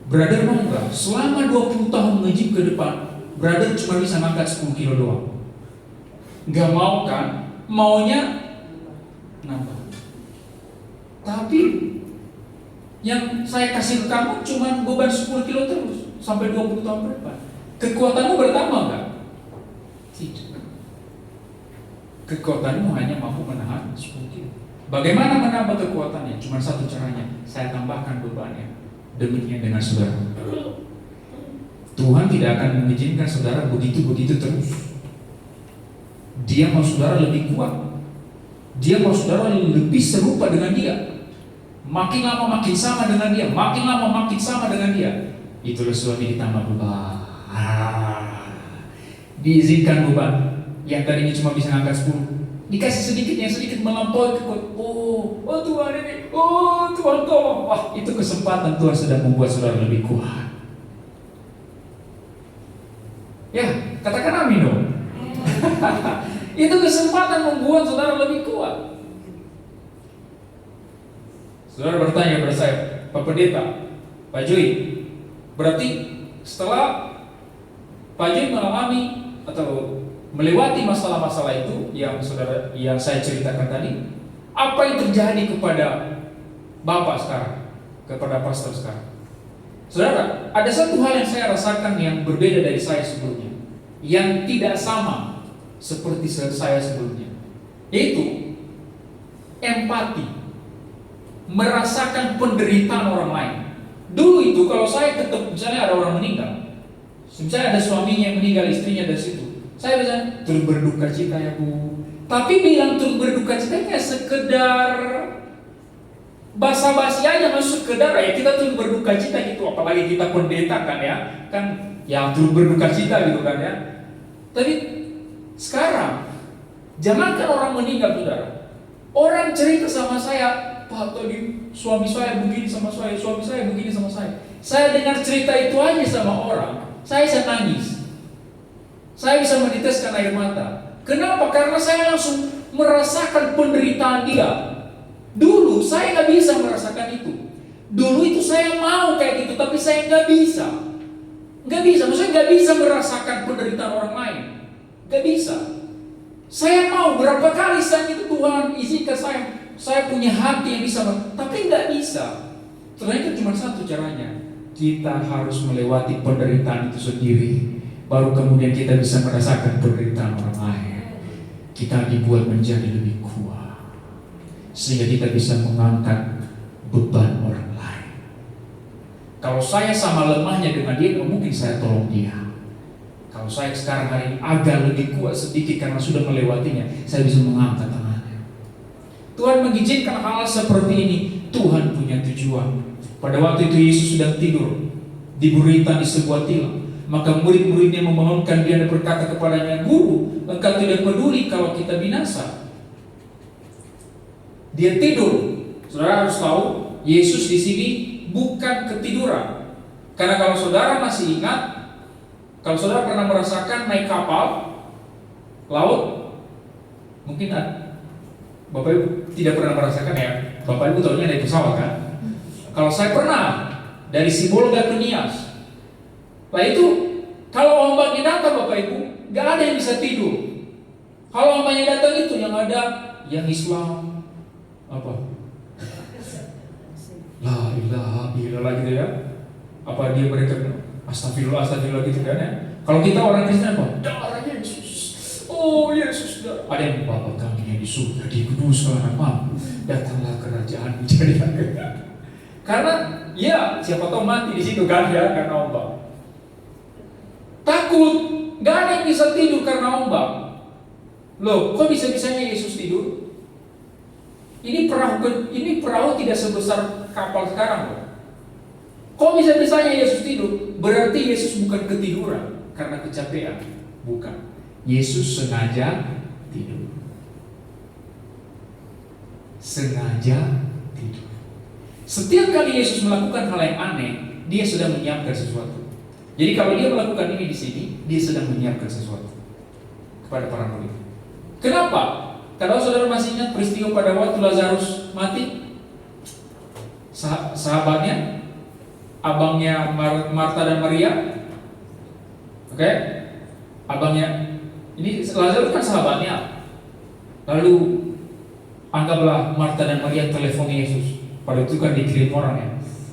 Brother mau enggak? Selama 20 tahun nge-gym ke depan, brother cuma bisa ngangkat 10 kilo doang. Enggak mau kan? Maunya nambah. Tapi yang saya kasih ke kamu cuma beban 10 kilo terus sampai 20 tahun ke depan. Kekuatanmu bertambah enggak? Tidak. Kekuatanmu hanya mampu menahan 10 kilo. Bagaimana menambah kekuatannya? Cuma satu caranya, saya tambahkan bebannya. Demikian dengan saudara. Tuhan tidak akan mengizinkan saudara begitu-begitu terus. Dia mau saudara lebih kuat. Dia mau saudara lebih serupa dengan dia. Makin lama makin sama dengan dia. Makin lama makin sama dengan dia. Itulah sebabnya ditambah beban. Diizinkan beban. Yang tadinya cuma bisa ngangkat 10, dikasih sedikit, yang sedikit melampaui kekuatan. oh Tuhan ini, oh Tuhan tolong. Wah, itu kesempatan Tuhan sedang membuat saudara lebih kuat. Ya, katakan amin dong. Itu kesempatan membuat saudara lebih kuat. Saudara bertanya kepada saya, Pak Pendeta, Pak Joy, berarti setelah Pak Joy mengalami atau melewati masalah-masalah itu yang saya ceritakan tadi, apa yang terjadi kepada Bapak sekarang, kepada pastor sekarang? Saudara, ada satu hal yang saya rasakan yang berbeda dari saya sebelumnya, yang tidak sama seperti saya sebelumnya, yaitu empati, merasakan penderitaan orang lain. Dulu itu kalau saya tetap, misalnya ada orang meninggal, misalnya ada suaminya yang meninggal, istrinya dari situ, saya bilang turut berduka cita ya Bu. Tapi bilang turut berduka cita kayak sekedar basa-basi aja, masuk sekedar ya kita turut berduka cita gitu. Apalagi kita pendeta kan ya turut berduka cita gitu kan ya. Tapi sekarang jangankan orang meninggal saudara, orang cerita sama saya, Pak tadi suami saya begini sama saya, suami saya begini sama saya. Saya dengar cerita itu aja sama orang, saya bisa nangis. Saya bisa meneteskan air mata. Kenapa? Karena saya langsung merasakan penderitaan dia. Dulu saya nggak bisa merasakan itu. Dulu itu saya mau kayak gitu, tapi saya nggak bisa. Maksudnya nggak bisa merasakan penderitaan orang lain. Nggak bisa. Saya mau berapa kali saya itu Tuhan izinkan saya punya hati yang bisa, tapi nggak bisa. Ternyata cuma satu caranya. Kita harus melewati penderitaan itu sendiri, baru kemudian kita bisa merasakan penderitaan orang lain. Kita dibuat menjadi lebih kuat, sehingga kita bisa mengangkat beban orang lain. Kalau saya sama lemahnya dengan dia, mungkin saya tolong dia. Kalau saya sekarang hari ini agak lebih kuat sedikit karena sudah melewatinya, saya bisa mengangkat tangannya. Tuhan mengizinkan hal seperti ini. Tuhan punya tujuan. Pada waktu itu Yesus sedang tidur di buritan di sebuah tilam. Maka murid-muridnya memohonkan dia dan berkata kepadanya, Guru, engkau tidak peduli kalau kita binasa. Dia tidur. Saudara harus tahu, Yesus di sini bukan ketiduran. Karena kalau saudara masih ingat, kalau saudara pernah merasakan naik kapal laut, mungkin Bapak Ibu tidak pernah merasakan ya. Bapak Ibu tahunya naik pesawat kan? Kalau saya pernah dari Sibolga ke Nias. Nah itu kalau ombaknya datang Bapak Ibu, gak ada yang bisa tidur. Kalau ombaknya datang itu yang ada yang Islam apa? La ilaha illallah gitu ya. Apa dia mereka astagfirullah gitu kan ya. Kalau kita orang Kristen apa? Darah Yesus. Oh Yesus. Ada yang Bapa kami yang di surga dikuduskan namamu, datanglah kerajaan menjadi. Karena ya siapa tahu mati di situ kan ya karena ombak. Takut, gak ada yang bisa tidur karena ombak. Loh, kok bisa-bisanya Yesus tidur? Ini perahu tidak sebesar kapal sekarang loh. Kok bisa-bisanya Yesus tidur? Berarti Yesus bukan ketiduran karena kecapean. Bukan. Yesus sengaja tidur. Sengaja tidur. Setiap kali Yesus melakukan hal yang aneh, dia sedang menyiapkan sesuatu. Jadi kalau dia melakukan ini di sini, dia sedang menyiapkan sesuatu kepada para murid. Kenapa? Kalau saudara masih ingat peristiwa pada waktu Lazarus mati, sahabatnya, abangnya Marta dan Maria, oke? Abangnya, ini Lazarus kan sahabatnya. Lalu anggaplah Marta dan Maria telepon Yesus. Pada itu kan dikirim orang ya.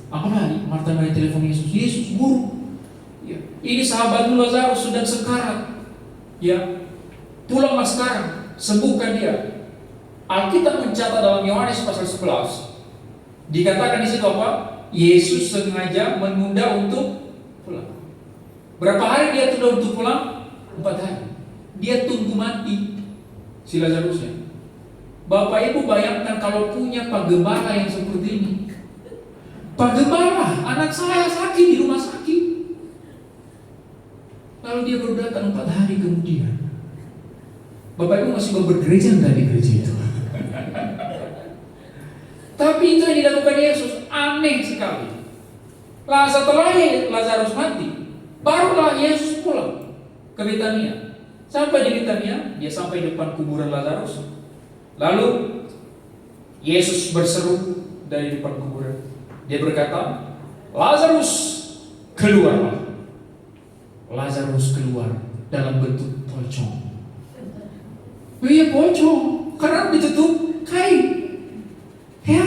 Apalah Marta dan Maria telepon Yesus. Yesus guru. Ya, ini sahabatmu Lazarus sedang sekarat. Ya, pulanglah sekarang, sembuhkan dia. Alkitab mencatat dalam Yohanes pasal 11. Dikatakan di situ apa? Yesus sengaja menunda untuk pulang. Berapa hari dia tunda untuk pulang? 4 hari. Dia tunggu mati si Lazarusnya. Bapak Ibu bayangkan kalau punya Pak Gembala yang seperti ini. Pak Gembala, anak saya sakit di rumah sakit. Lalu dia baru datang 4 hari kemudian. Bapak Ibu masih mau bergereja enggak di gereja itu? Tapi itu yang dilakukan Yesus aneh sekali. Setelah Lazarus mati, barulah Yesus pulang ke Betania. Sampai di Betania, dia sampai depan kuburan Lazarus. Lalu Yesus berseru dari depan kuburan. Dia berkata, Lazarus, keluarlah. Lazarus keluar dalam bentuk pocong. Iya, pocong, karena ditutup kain. Ya,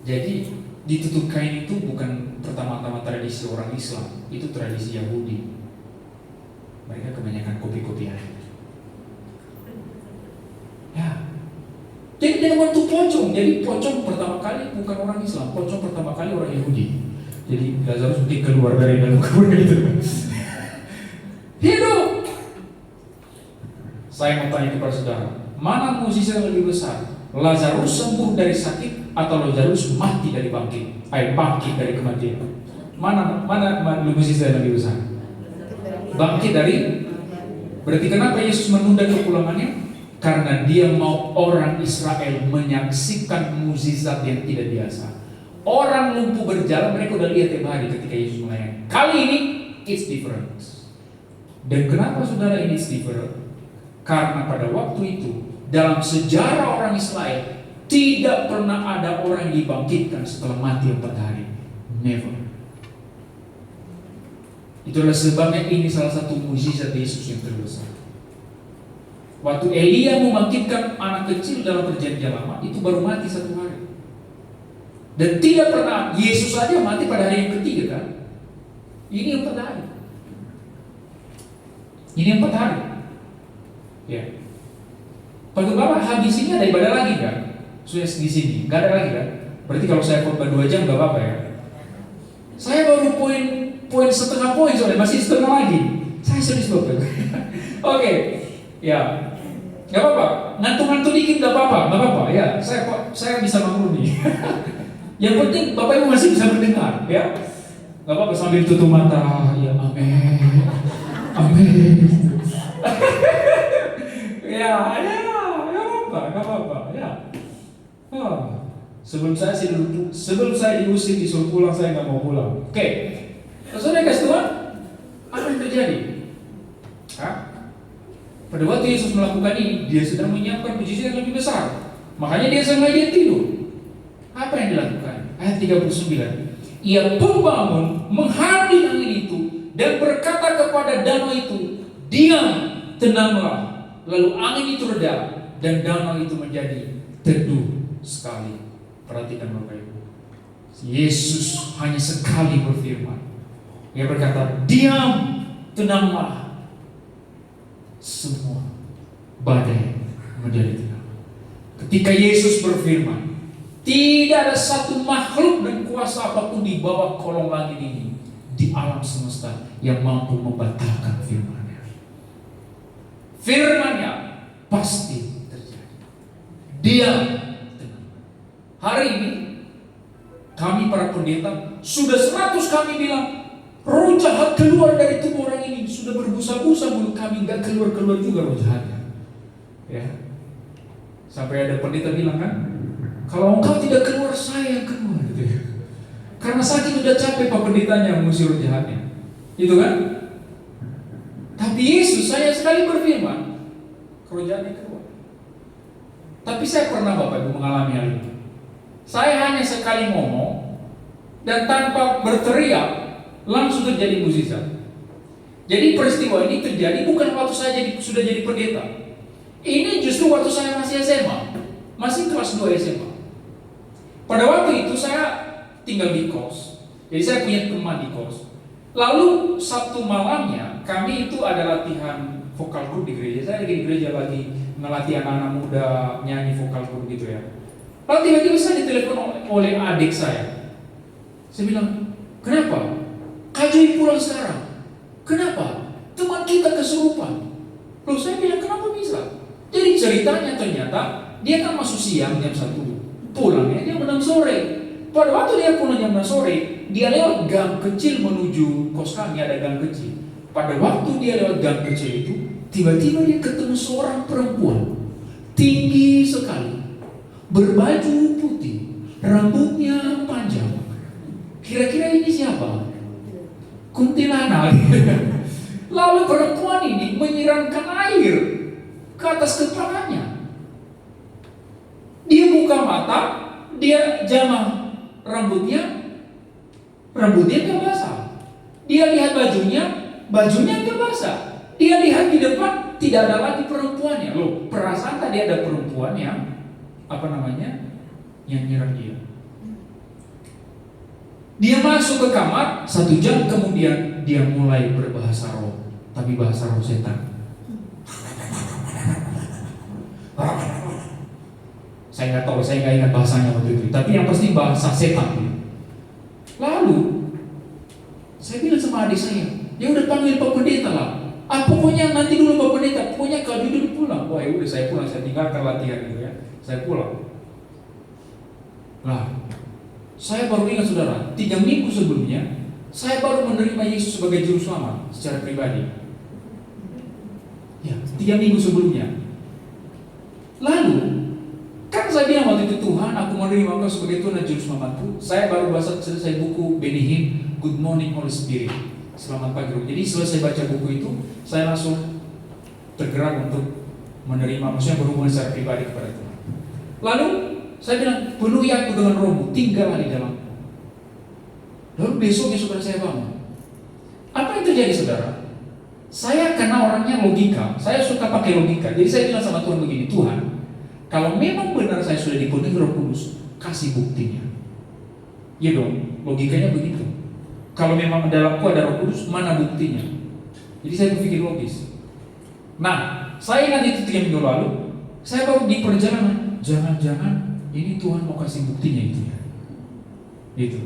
jadi ditutup kain itu bukan pertama-tama tradisi orang Islam, itu tradisi Yahudi. Mereka kebanyakan kopi-kopian. Ya, jadi dalam bentuk pocong. Jadi pocong pertama kali bukan orang Islam, pocong pertama kali orang Yahudi. Jadi Lazarus mungkin keluar dari dalam kuburan itu. Hidup. Saya mau tanya kepada saudara, mana mukjizat yang lebih besar? Lazarus sembuh dari sakit atau Lazarus mati dari bangkit dari kematian? Mana mukjizat yang lebih besar? Bangkit dari. Berarti kenapa Yesus menunda kepulangannya? Karena dia mau orang Israel menyaksikan mukjizat yang tidak biasa. Orang lumpuh berjalan, mereka udah lihat tiap hari ketika Yesus melayani. Kali ini it's different. Dan kenapa saudara ini it's different? Karena pada waktu itu dalam sejarah orang Israel tidak pernah ada orang yang dibangkitkan setelah mati 4 hari. Never. Itulah sebabnya ini salah satu mukjizat Yesus yang terbesar. Waktu Elia membangkitkan anak kecil dalam perjanjian lama, itu baru mati 1 hari. Dan tidak pernah Yesus saja mati pada hari yang ketiga kan? Ini yang 4 hari. Ini yang 4 hari. Ya. Pak Bapak habis ini ada ibadah lagi kan? Sudah di sini, nggak ada lagi kan? Berarti kalau saya khotbah 2 jam nggak apa-apa ya? Saya baru setengah poin soalnya masih setengah lagi. Saya serius Bapak. Oke, ya, nggak apa-apa. Ngantuk-ngantuk dikit nggak apa-apa. Ya, saya bisa maklumi. Yang penting Bapak Ibu masih bisa mendengar, ya. Nggak apa-apa sambil tutup mata. Ya, amin. Amin. Ya, nggak apa-apa, ya. Sebelum saya diusir disuruh pulang, saya nggak mau pulang. Oke, saudara kasih Tuhan, apa yang terjadi? Pada waktu Yesus melakukan ini, dia sedang menyiapkan mukjizat yang lebih besar. Makanya dia sengaja tidur. Apa yang dilakukan? Ayat 39. Ia pun bangun, menghadiri angin itu, dan berkata kepada danau itu, diam, tenanglah. Lalu angin itu reda dan danau itu menjadi teduh sekali. Perhatikan Bapak Ibu, Yesus hanya sekali berfirman. Dia berkata, diam, tenanglah. Semua badai menjadi tenang. Ketika Yesus berfirman, tidak ada satu makhluk dan kuasa apapun di bawah kolong langit ini, di alam semesta, yang mampu membatalkan firman-Nya. Firman-Nya pasti terjadi. Dia tenang. Hari ini kami para pendeta sudah 100 kami bilang roh jahat keluar dari tubuh orang ini. Sudah berbusa-busa mulut kami, nggak keluar juga roh jahatnya. Ya. Sampai ada pendeta bilang kan, kalau engkau tidak keluar, saya yang keluar gitu ya. Karena saking udah capek Pak Pendetanya mengusir roh jahatnya. Itu kan? Tapi Yesus saya sekali berfirman, roh jahatnya keluar. Tapi saya pernah Bapak Ibu mengalami hal ini. Saya hanya sekali ngomong dan tanpa berteriak langsung terjadi mukjizat. Jadi peristiwa ini terjadi bukan waktu saya sudah jadi pendeta. Ini justru waktu saya masih SMA, masih kelas 2 SMA. Pada waktu itu saya tinggal di kos. Jadi saya punya teman di kos. Lalu Sabtu malamnya kami itu ada latihan vokal group di gereja. Saya lagi di gereja lagi melatih anak-anak muda nyanyi vokal group gitu ya. Lalu tiba-tiba saya ditelepon oleh adik saya. Saya bilang, kenapa? Kak Joy pulang sekarang. Kenapa? Teman kita kesurupan. Lalu saya bilang, kenapa bisa? Jadi ceritanya ternyata dia kan masuk siang jam 1, pulangnya jam 6 sore. Pada waktu dia pulang jam 6 sore, dia lewat gang kecil menuju kos kami, ada gang kecil. Pada waktu dia lewat gang kecil itu, tiba-tiba dia ketemu seorang perempuan tinggi sekali, berbaju putih, rambutnya panjang. Kira-kira ini siapa? Kuntilanak. Lalu perempuan ini menyiramkan air ke atas kepalanya. Dia buka mata, dia jamah rambutnya nggak basah. Dia lihat bajunya nggak basah. Dia lihat di depan tidak ada lagi perempuannya. Loh, perasaan tadi ada perempuan yang yang nyiram dia. Dia masuk ke kamar, 1 jam kemudian dia mulai berbahasa roh, tapi bahasa roh setan. Saya nggak tahu, saya nggak ingat bahasanya waktu itu, tapi yang pasti bahasa setan. Lalu saya bilang sama adik saya, ya udah panggil Pak Pendeta lah. Pokoknya nanti dulu Pak Pendeta, pokoknya kau dulu pulang. Wah, ya udah saya pulang, saya tinggalkan latihan itu ya, saya pulang. Lah, saya baru ingat saudara, 3 minggu sebelumnya saya baru menerima Yesus sebagai juru selamat secara pribadi. Ya, 3 minggu sebelumnya. Lalu kan saya bilang waktu itu, Tuhan, aku menerima Engkau sebagai Tuhan dan juru selamatku. Saya baru selesai buku Benny Hinn, Good Morning Holy Spirit, Selamat Pagi Roh. Jadi selesai baca buku itu, saya langsung tergerak untuk menerima, maksudnya berhubungan secara pribadi kepada Tuhan. Lalu saya bilang, penuhi aku dengan rohmu, tinggallah di dalam. Lalu besoknya saudara saya bangun. Apa yang terjadi saudara? Saya karena orangnya logika, saya suka pakai logika. Jadi saya bilang sama Tuhan begini, Tuhan, kalau memang benar saya sudah dipenuhi Roh Kudus, kasih buktinya. Ya dong, logikanya begitu. Kalau memang dalamku ada Roh Kudus, mana buktinya? Jadi saya berpikir logis. Nah, saya ingat itu 3 minggu lalu, saya baru di perjalanan, jangan-jangan ini Tuhan mau kasih buktinya itu ya. Gitu.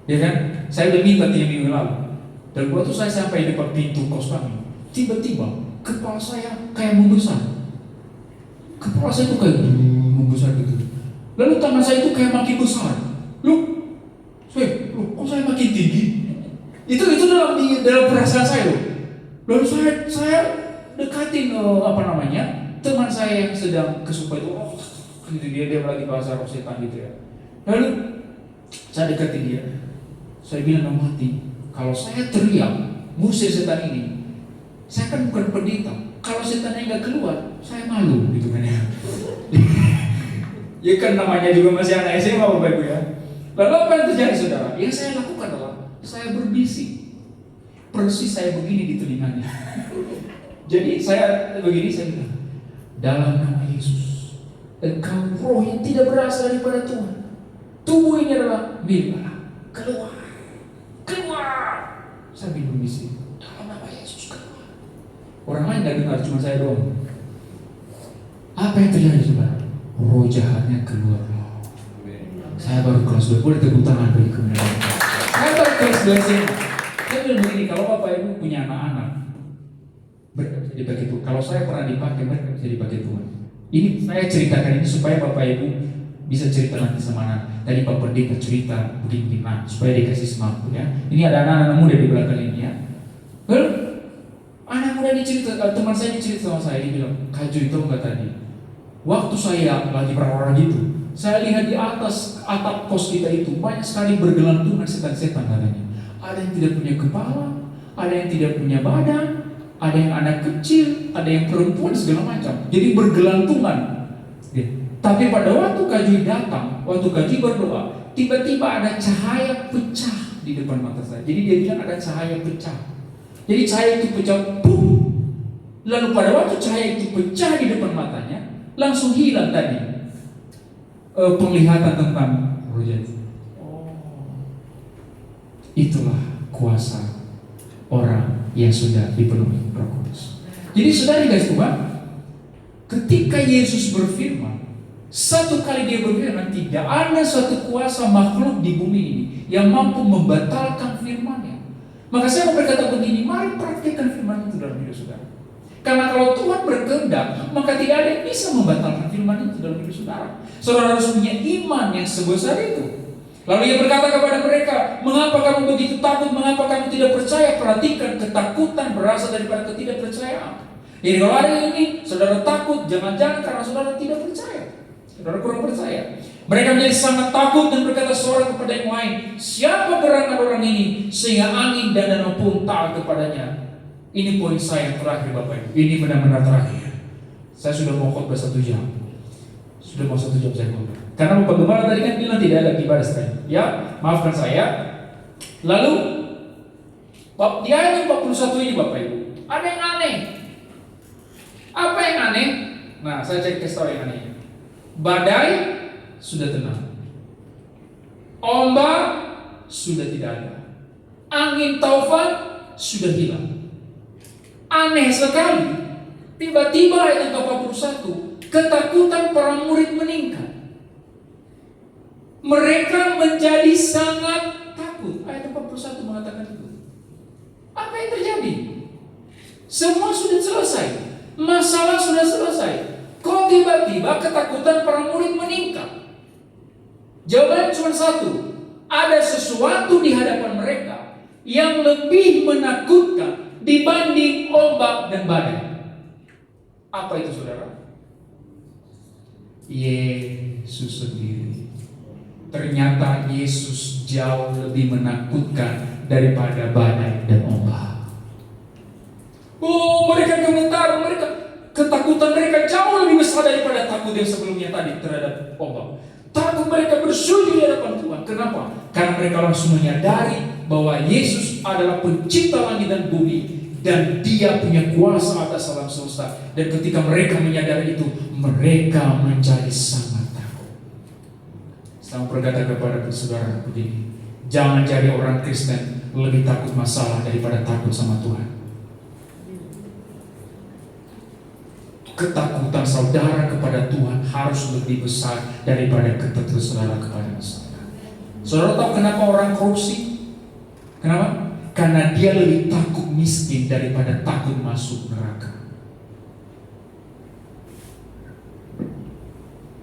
Ya kan? Saya udah minta 3 minggu lalu. Dan waktu saya sampai di depan pintu kos kami, tiba-tiba kepala saya kayak membesar. Kepala saya itu kayak membesar gitu. Lalu tangan saya itu kayak makin besar. Loh, kok saya makin tinggi? Itu dalam perasaan saya loh. Lalu saya dekatin teman saya yang sedang kesupai itu. Gitu, dia lagi bahasa roh setan gitu ya. Lalu saya dekati dia, saya bilang sama hati, kalau saya teriak ngusir setan ini, saya kan bukan pendeta. Kalau setannya nggak keluar, saya malu gitu kan ya. Ya kan namanya juga masih anak SMA Bapak Ibu ya. Lalu apa yang terjadi saudara? Yang saya lakukan adalah saya berbisik, persis saya begini di telinganya. Jadi saya begini, saya bilang, dalam nama Yesus, engkau roh yang tidak berasal daripada Tuhan, tubuh ini adalah milik Allah, keluar. Sambil berbisik, dalam nama Yesus keluar. Orang lain tidak dengar, cuma saya doang. Apa yang terjadi saudara? Roh jahatnya keluar. Saya baru kelas 2, boleh tepuk tangan bagi kebenaran. Saya baru kelas 2 SMA. Saya bilang begini, kalau Bapak Ibu punya anak-anak, mereka bisa dipakai Tuhan. Kalau saya pernah dipakai, mereka bisa dipakai Tuhan. Ini saya ceritakan ini supaya Bapak Ibu bisa cerita nanti sama anak. Tadi Pak Pendeta cerita begini, supaya dikasih semangat ya. Ini ada anak-anak muda di belakang ini ya. Lalu anak muda ini cerita, teman saya ini cerita sama saya, dia bilang, Kak Joy, tahu nggak tadi? Waktu saya lagi perawaran gitu, saya lihat di atas atap kos kita itu banyak sekali bergelantungan setan-setan katanya. Ada yang tidak punya kepala, ada yang tidak punya badan, ada yang anak kecil, ada yang perempuan segala macam. Jadi bergelantungan. Ya. Tapi pada waktu Kak Joy datang, waktu Kak Joy berdoa, tiba-tiba ada cahaya pecah di depan mata saya. Jadi dia bilang ada cahaya pecah. Jadi cahaya itu pecah, boom. Lalu pada waktu cahaya itu pecah di depan matanya, langsung hilang tadi penglihatan tentang roh jahat. Itulah kuasa orang yang sudah dipenuhi Roh Kudus. Jadi saudara guys, ketika Yesus berfirman, satu kali dia berfirman, tidak ada suatu kuasa makhluk di bumi ini yang mampu membatalkan firman-Nya. Maka saya mau berkata begini, mari praktikkan firman itu dalam hidup saudara. Karena kalau Tuhan berkehendak, maka tidak ada yang bisa membatalkan firman itu dalam hidup saudara. Saudara harus punya iman yang sebesar itu. Lalu ia berkata kepada mereka, mengapa kamu begitu takut, mengapa kamu tidak percaya? Perhatikan, ketakutan berasal daripada ketidakpercayaan. Jadi kalau hari ini saudara takut, jangan-jangan karena saudara tidak percaya. Saudara kurang percaya. Mereka menjadi sangat takut dan berkata seorang kepada yang lain, siapa gerangan orang ini sehingga angin dan danau pun taat kepadanya. Ini poin saya yang terakhir Bapak Ibu. Ini benar-benar terakhir. Saya sudah mau khotbah 1 jam. Sudah mau 1 jam saya khotbah. Karena Bapak Gembala tadi kan bilang tidak ada ibadah sekarang. Ya, maafkan saya. Lalu di ayat 41 ini Bapak Ibu, ada yang aneh. Apa yang aneh? Nah, saya cek kasih tahu yang aneh. Badai sudah tenang, ombak sudah tidak ada, angin taufan sudah hilang. Aneh sekali. Tiba-tiba ayat 41, ketakutan para murid meningkat. Mereka menjadi sangat takut. Ayat 41 mengatakan itu. Apa yang terjadi? Semua sudah selesai, masalah sudah selesai. Kok tiba-tiba ketakutan para murid meningkat? Jawabannya cuma satu. Ada sesuatu di hadapan mereka yang lebih menakutkan dibanding ombak dan badai. Apa itu saudara? Yesus sendiri. Ternyata Yesus jauh lebih menakutkan daripada badai dan ombak. Oh, mereka gemetar, ketakutan mereka jauh lebih besar daripada takut yang sebelumnya tadi terhadap ombak. Takut mereka bersujud di hadapan Tuhan. Kenapa? Karena mereka langsung menyadari bahwa Yesus adalah pencipta langit dan bumi dan Dia punya kuasa atas alam semesta. Dan ketika mereka menyadari itu, mereka menjadi sangat takut. Saya berkata kepada saudara begini, jangan jadi orang Kristen lebih takut masalah daripada takut sama Tuhan. Ketakutan saudara kepada Tuhan harus lebih besar daripada ketakutan saudara kepada masalah. Saudara tahu kenapa orang korupsi? Kenapa? Karena dia lebih takut miskin daripada takut masuk neraka.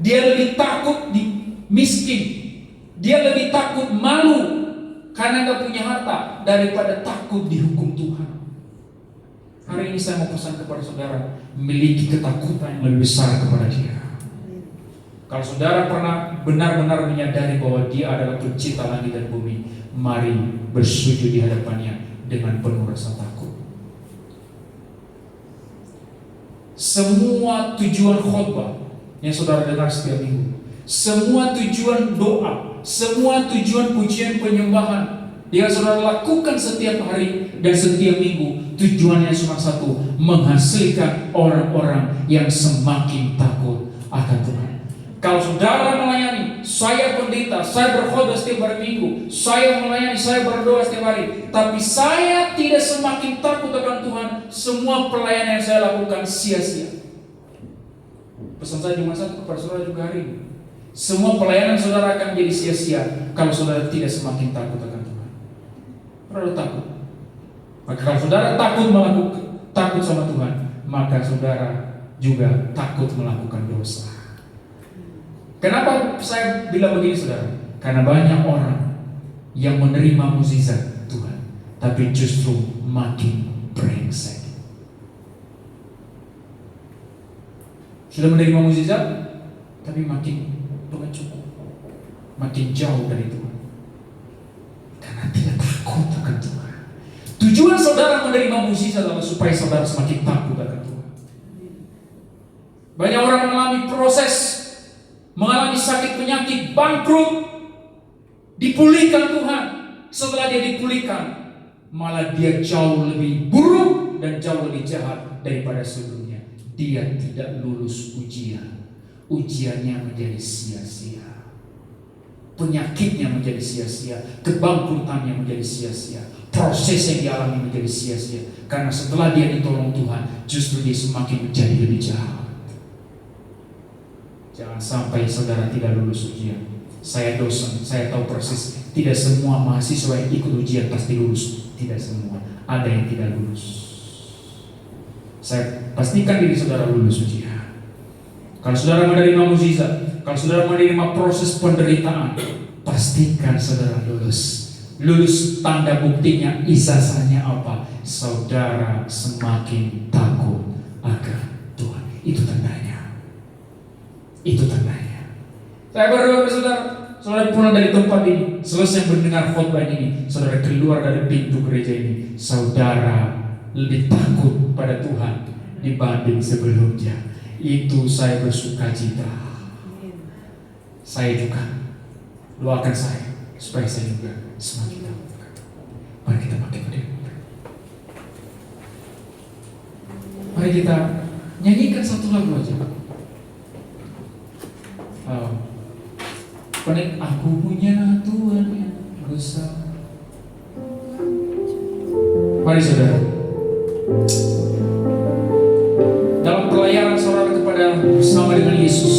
Dia lebih takut miskin. Dia lebih takut malu karena gak punya harta daripada takut dihukum Tuhan. Hari ini saya mau pesan kepada saudara, memiliki ketakutan yang lebih besar kepada Dia. Kalau saudara pernah benar-benar menyadari bahwa Dia adalah pencipta langit dan bumi, mari bersujud di hadapannya dengan penuh rasa takut. Semua tujuan khotbah yang saudara dengar setiap minggu, semua tujuan doa, semua tujuan pujian penyembahan yang saudara lakukan setiap hari dan setiap minggu, tujuannya cuma satu, menghasilkan orang-orang yang semakin takut akan Tuhan. Kalau saudara melayani, saya pendeta, saya berkhotbah setiap hari minggu, saya melayani, saya berdoa setiap hari, tapi saya tidak semakin takut akan Tuhan, semua pelayanan yang saya lakukan sia-sia. Pesan saya cuma satu kepada saudara juga hari ini, semua pelayanan saudara akan menjadi sia-sia kalau saudara tidak semakin takut akan Tuhan. Perlu takut. Maka kalau saudara takut sama Tuhan, maka saudara juga takut melakukan dosa. Kenapa saya bilang begini saudara? Karena banyak orang yang menerima mukjizat Tuhan, tapi justru makin brengsek. Sudah menerima mukjizat, tapi makin pengecut, makin jauh dari Tuhan. Karena tidak takut akan Tuhan. Tujuan saudara menerima mukjizat adalah supaya saudara semakin takut akan Tuhan. Banyak orang mengalami proses, mengalami sakit penyakit, bangkrut, dipulihkan Tuhan. Setelah dia dipulihkan, malah dia jauh lebih buruk dan jauh lebih jahat daripada sebelumnya. Dia tidak lulus ujian. Ujiannya menjadi sia-sia. Penyakitnya menjadi sia-sia, kebangkrutannya menjadi sia-sia, proses yang dialami menjadi sia-sia. Karena setelah dia ditolong Tuhan, justru dia semakin menjadi lebih jahat. Jangan sampai saudara tidak lulus ujian. Saya dosen, saya tahu persis, tidak semua mahasiswa yang ikut ujian pasti lulus. Tidak semua, ada yang tidak lulus. Saya pastikan diri saudara lulus ujian. Kalau saudara menerima mukjizat, kalau saudara menerima proses penderitaan, pastikan saudara lulus. Lulus tanda buktinya, ijazahnya apa? Saudara semakin takut akan Tuhan. Itu tandanya. Itu tandanya. Saya berdoa saudara, saudara pulang dari tempat ini, selesai mendengar khotbah ini, saudara keluar dari pintu gereja ini, saudara lebih takut pada Tuhan dibanding sebelumnya. Itu saya bersuka cita. Saya juga doakan saya supaya saya juga semakin tahu. Mari kita pakai berdiri. Mari kita nyanyikan satu lagu aja. Penik aku punya Tuhan yang besar. Mari saudara, dalam pelayanan saudara kepada bersama dengan Yesus,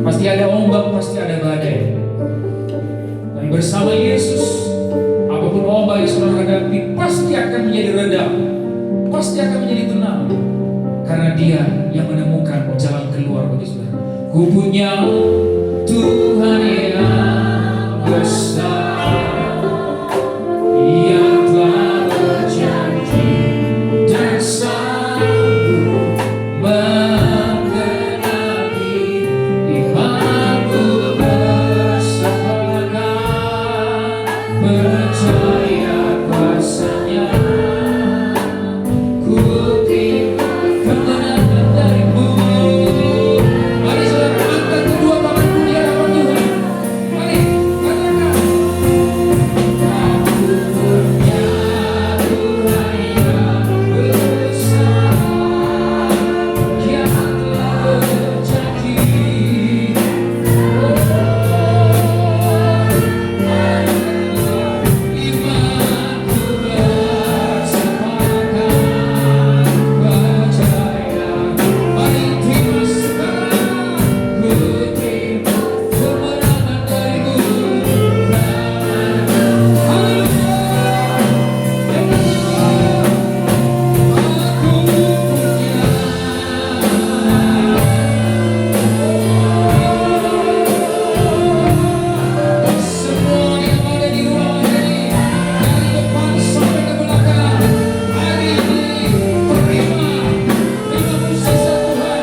pasti ada ombak, pasti ada badai. Dan bersama Yesus, apapun ombak yang saudara hadapi pasti akan menjadi redam, pasti akan menjadi tenang, karena Dia yang menemukan jalan keluar bagi saudara. Ku punya Tuhan yang besar, yang telah berjanji dan sanggup menggenapi imanku bersamakan, percaya kuasanya, ku terima kemenangan darimu. Mari saudara angkat kedua tanganmu di hadapan Tuhan. Mari katakan, aku punya Tuhan yang besar, yang telah berjanji. Imanku bersamakan, percaya. Mari terima sekarang, ku terima kemenangan darimu. Semua yang ada di ruangan ini, dari depan sampai ke belakang, hari ini terima mukjizat Tuhan,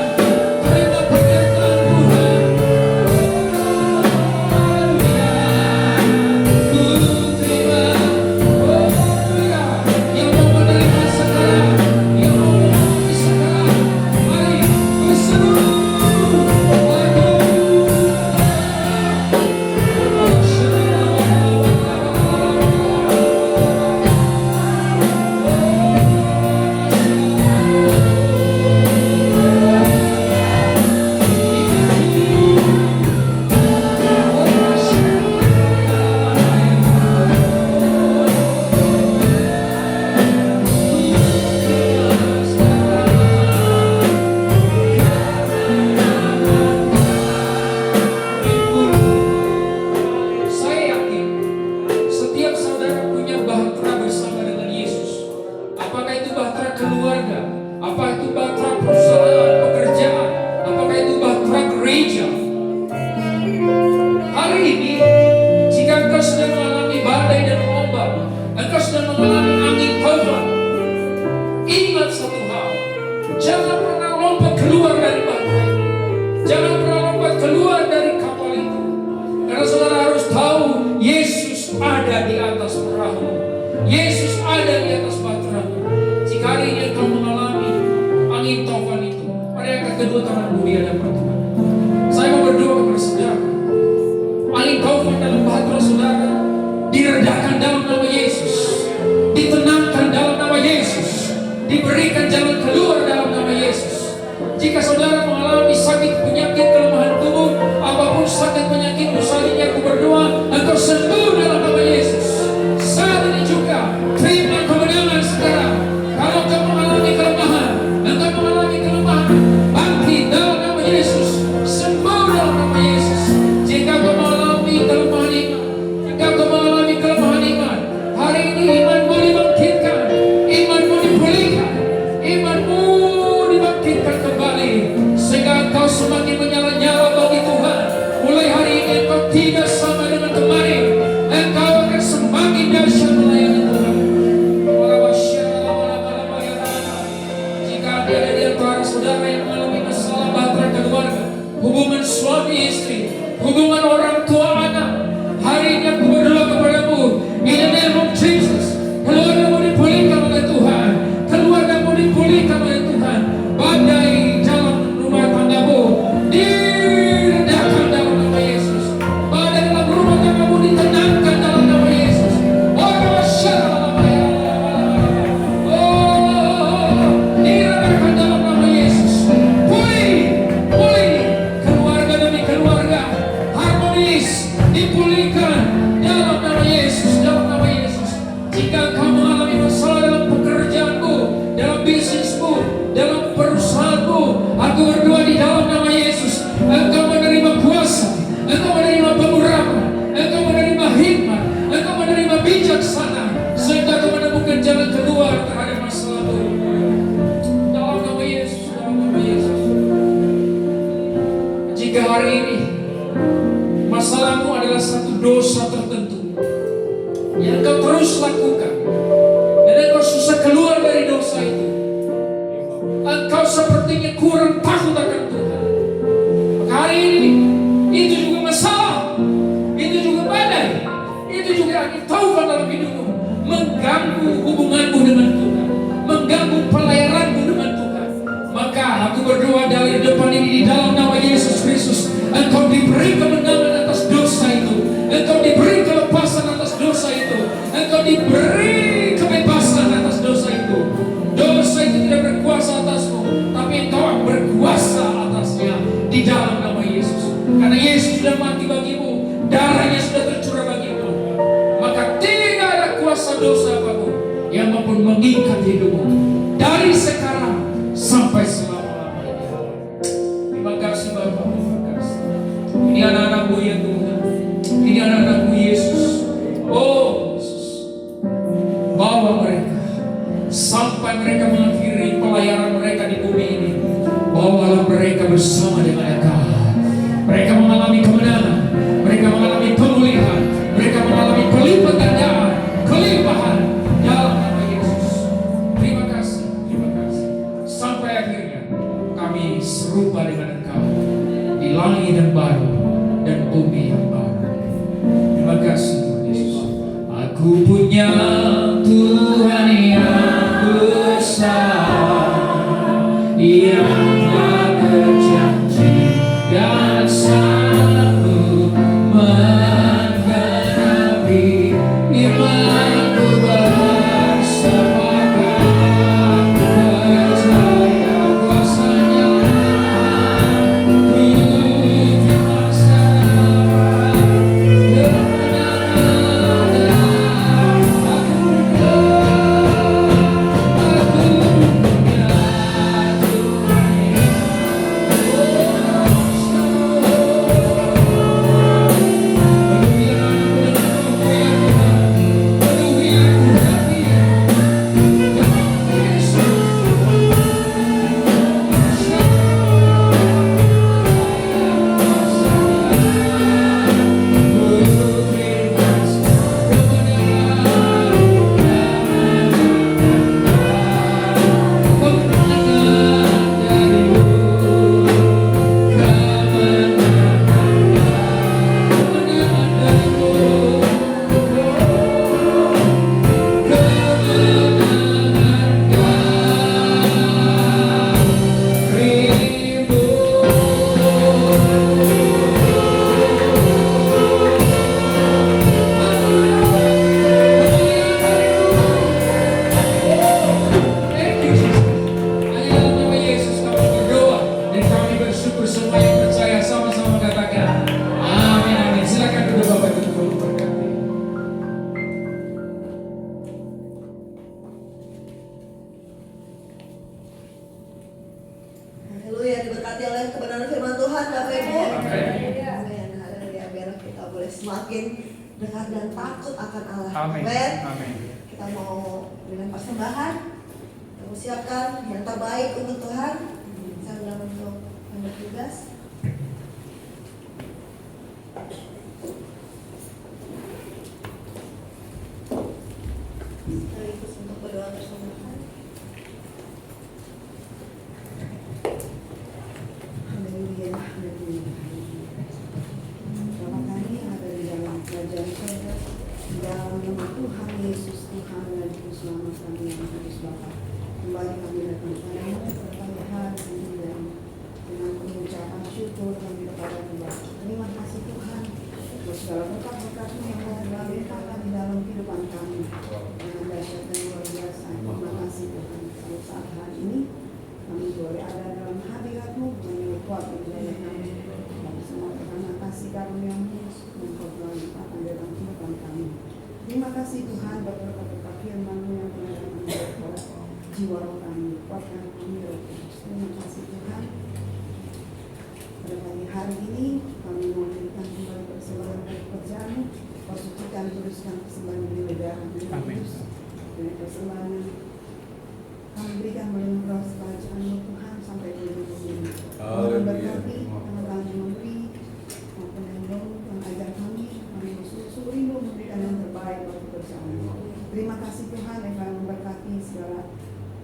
terima penyertaan Tuhan. Ku terima, yang mau menerima sekarang, yang mau mengalami sekarang, mari berseru. Saya yakin setiap saudara punya bahtera bersama dengan Yesus. Apakah itu bahtera keluarga, apa itu bahtera perusahaan, pekerjaan, apakah itu bahtera gereja. Hari ini, jika engkau sedang mengalami badai dan ombak, engkau sedang mengalami angin taufan, ingat satu hal, jangan pernah lompat keluar dari bahtera itu. Jangan pernah lompat keluar dari kapal itu. Karena saudara harus tahu, Yesus ada di atas perahu. Yesus ada di atas bahteramu. Jika hari ini engkau mengalami angin taufan itu, mari angkat kedua tanganmu di hadapan Tuhan. Saya mau berdoa kepada saudara. Angin taufan dalam bahtera saudara diredakan dalam nama Yesus, ditenangkan dalam nama Yesus, diberikan jalan keluar dalam nama Yesus. Jika saudara mengalami sakit, penyakit, kelemahan tubuh, apapun sakit penyakitmu, saat ini aku berdoa, engkau sembuh dalam nama Yesus. Saat ini juga, terima kemenangan sekarang. Kalau engkau mengalami kelemahan, bangkit dalam nama Yesus, sembuh dalam nama Yesus. Jika engkau mengalami kelemahan iman, hari ini imanmu dibangkitkan, imanmu dipulihkan, imanmu dibangkitkan kembali, sehingga engkau semakin menyala-nyala bagi Tuhan. Mulai hari ini engkau tidak sama dengan kemarin, engkau akan semakin dahsyat melayani Tuhan. Jika ada di antara saudara yang mengalami masalah bahtera keluarga, hubungan suami istri, hubungan orang tua anak. Hari ini aku berdoa kepadamu, in the name of Jesus, keluargamu dipulihkan oleh Tuhan, keluargamu dipulihkan oleh Tuhan. Badai dalam rumah tanggamu diredahkan dalam nama Yesus. Badai dalam rumah tanggamu ditenangkan dalam nama Yesus. Diredahkan dalam nama Yesus. Pulih keluarga demi keluarga, harmonis, dipulihkan dalam nama Yesus, dalam nama Yesus. Jika kamu mengalami masalah dalam pekerjaanmu, dalam bisnismu, dalam perusahaanmu, aku berdoa di dalam nama Yesus, engkau menerima kuasa, engkau menerima pemurahan, engkau menerima hikmat, engkau menerima bijaksana, sehingga kau menemukan jalan keluar terhadap masalahmu. Dalam nama Yesus, dalam nama Yesus. Jika hari ini masalahmu adalah satu dosa tertentu yang kau terus lakukan dan engkau susah keluar dari dosa itu, engkau sepertinya kurang takut akan Tuhan, maka hari ini itu juga masalah, itu juga badai, itu juga angin taufan dalam hidupmu, mengganggu hubunganmu dengan Tuhan, mengganggu pelayananmu dengan Tuhan. Maka aku berdoa dari depan ini di dalam nama Yesus Kristus, engkau diberi kemenangan atas dosa itu, engkau diberi kelepasan atas dosa itu, engkau diberi kebebasan atas dosa itu. Dosa itu tidak berkuasa atasmu, tapi engkau berkuasa atasnya di dalam nama Yesus. Karena Yesus sudah mati bagimu, darahnya sudah tercurah bagimu, maka tidak ada kuasa dosa apapun yang mampu mengikat hidupmu dari sekarang sampai selama-lamanya. Terima kasih Bapak, terima kasih. Ini anak-anakmu ya Tuhan, ini anak-anakmu Yesus. Oh Yesus, bawa mereka sampai mereka mengakhiri pelayanan mereka di bumi ini. Bawalah mereka bersama dengan Engkau. Mereka mengalami kemenangan, mereka mengalami pemulihan, mereka mengalami pelipat gandaan, kelimpahan dalam nama Yesus. Terima kasih, terima kasih. Sampai akhirnya kami serupa dengan Engkau di langit yang baru dan bumi yang baru. Terima kasih Tuhan Yesus. Aku punya Tuhan yang besar, yang telah berjanji dan sanggup menggenapi imanku bersepakat. Percaya kuasanya, ku terima serah kemenangan. semakin dekat dan takut akan Allah. Amin. Amin. Kita mau berikan persembahan, kita mau siapkan yang terbaik untuk Tuhan. Saya udah untuk yang bertugas. Sekaligus untuk berdoa bersama-sama. Haleluya, haleluya. dalam nama Tuhan Yesus, Tuhan dan Juru Selamat kami yang kudus Bapa. Kembali kami datang kepadamu pada hari ini dan dengan pengucapan syukur kami kepada Tuhan. Terima kasih Tuhan untuk segala berkat-berkat-Mu yang telah limpahkan di dalam kehidupan kami dengan dahsyat dan luar biasa. Terima kasih Tuhan. Pada saat hari ini kami boleh ada dalam hadirat-Mu menyuruh kuat berjaya kami dan semua terima kasih karuniamu Engkau telah limpahkan dalam kehidupan kami. Terima kasih Tuhan berkat-berkat firman-Mu yang telah datang kepada jiwa roh kami, kuatkan kami roh Kudus. Terima kasih Tuhan. Pada pagi hari ini kami mau memberikan kembali persembahan dari pekerjaan-Mu, persucikan teruskan persembahan di darah Kudus. Dan persembahan kami berikan melalui roh kerajaan-Mu Tuhan sampai ke dunia ini. Tuhan berkati, kami memberi maupun yang mengajar kami bersungguh rindu memberikan yang terbaik buat pekerjaan-Mu. Terima kasih Tuhan yang akan memberkati segala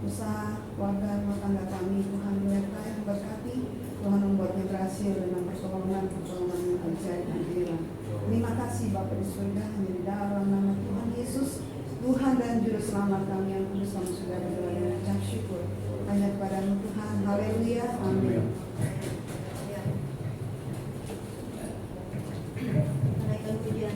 usaha keluarga rumah tangga kami. Tuhan menyertai memberkati, Tuhan membuatnya berhasil dengan pertolongan yang ajaib dan heran. Terima kasih Bapa di surga, hanya di dalam nama Tuhan Yesus, Tuhan dan Juru Selamat kami yang kudus, kami sudah berdoa dan mengucap syukur hanya kepada-Mu Tuhan. Haleluya, amin. Naikkan pujian.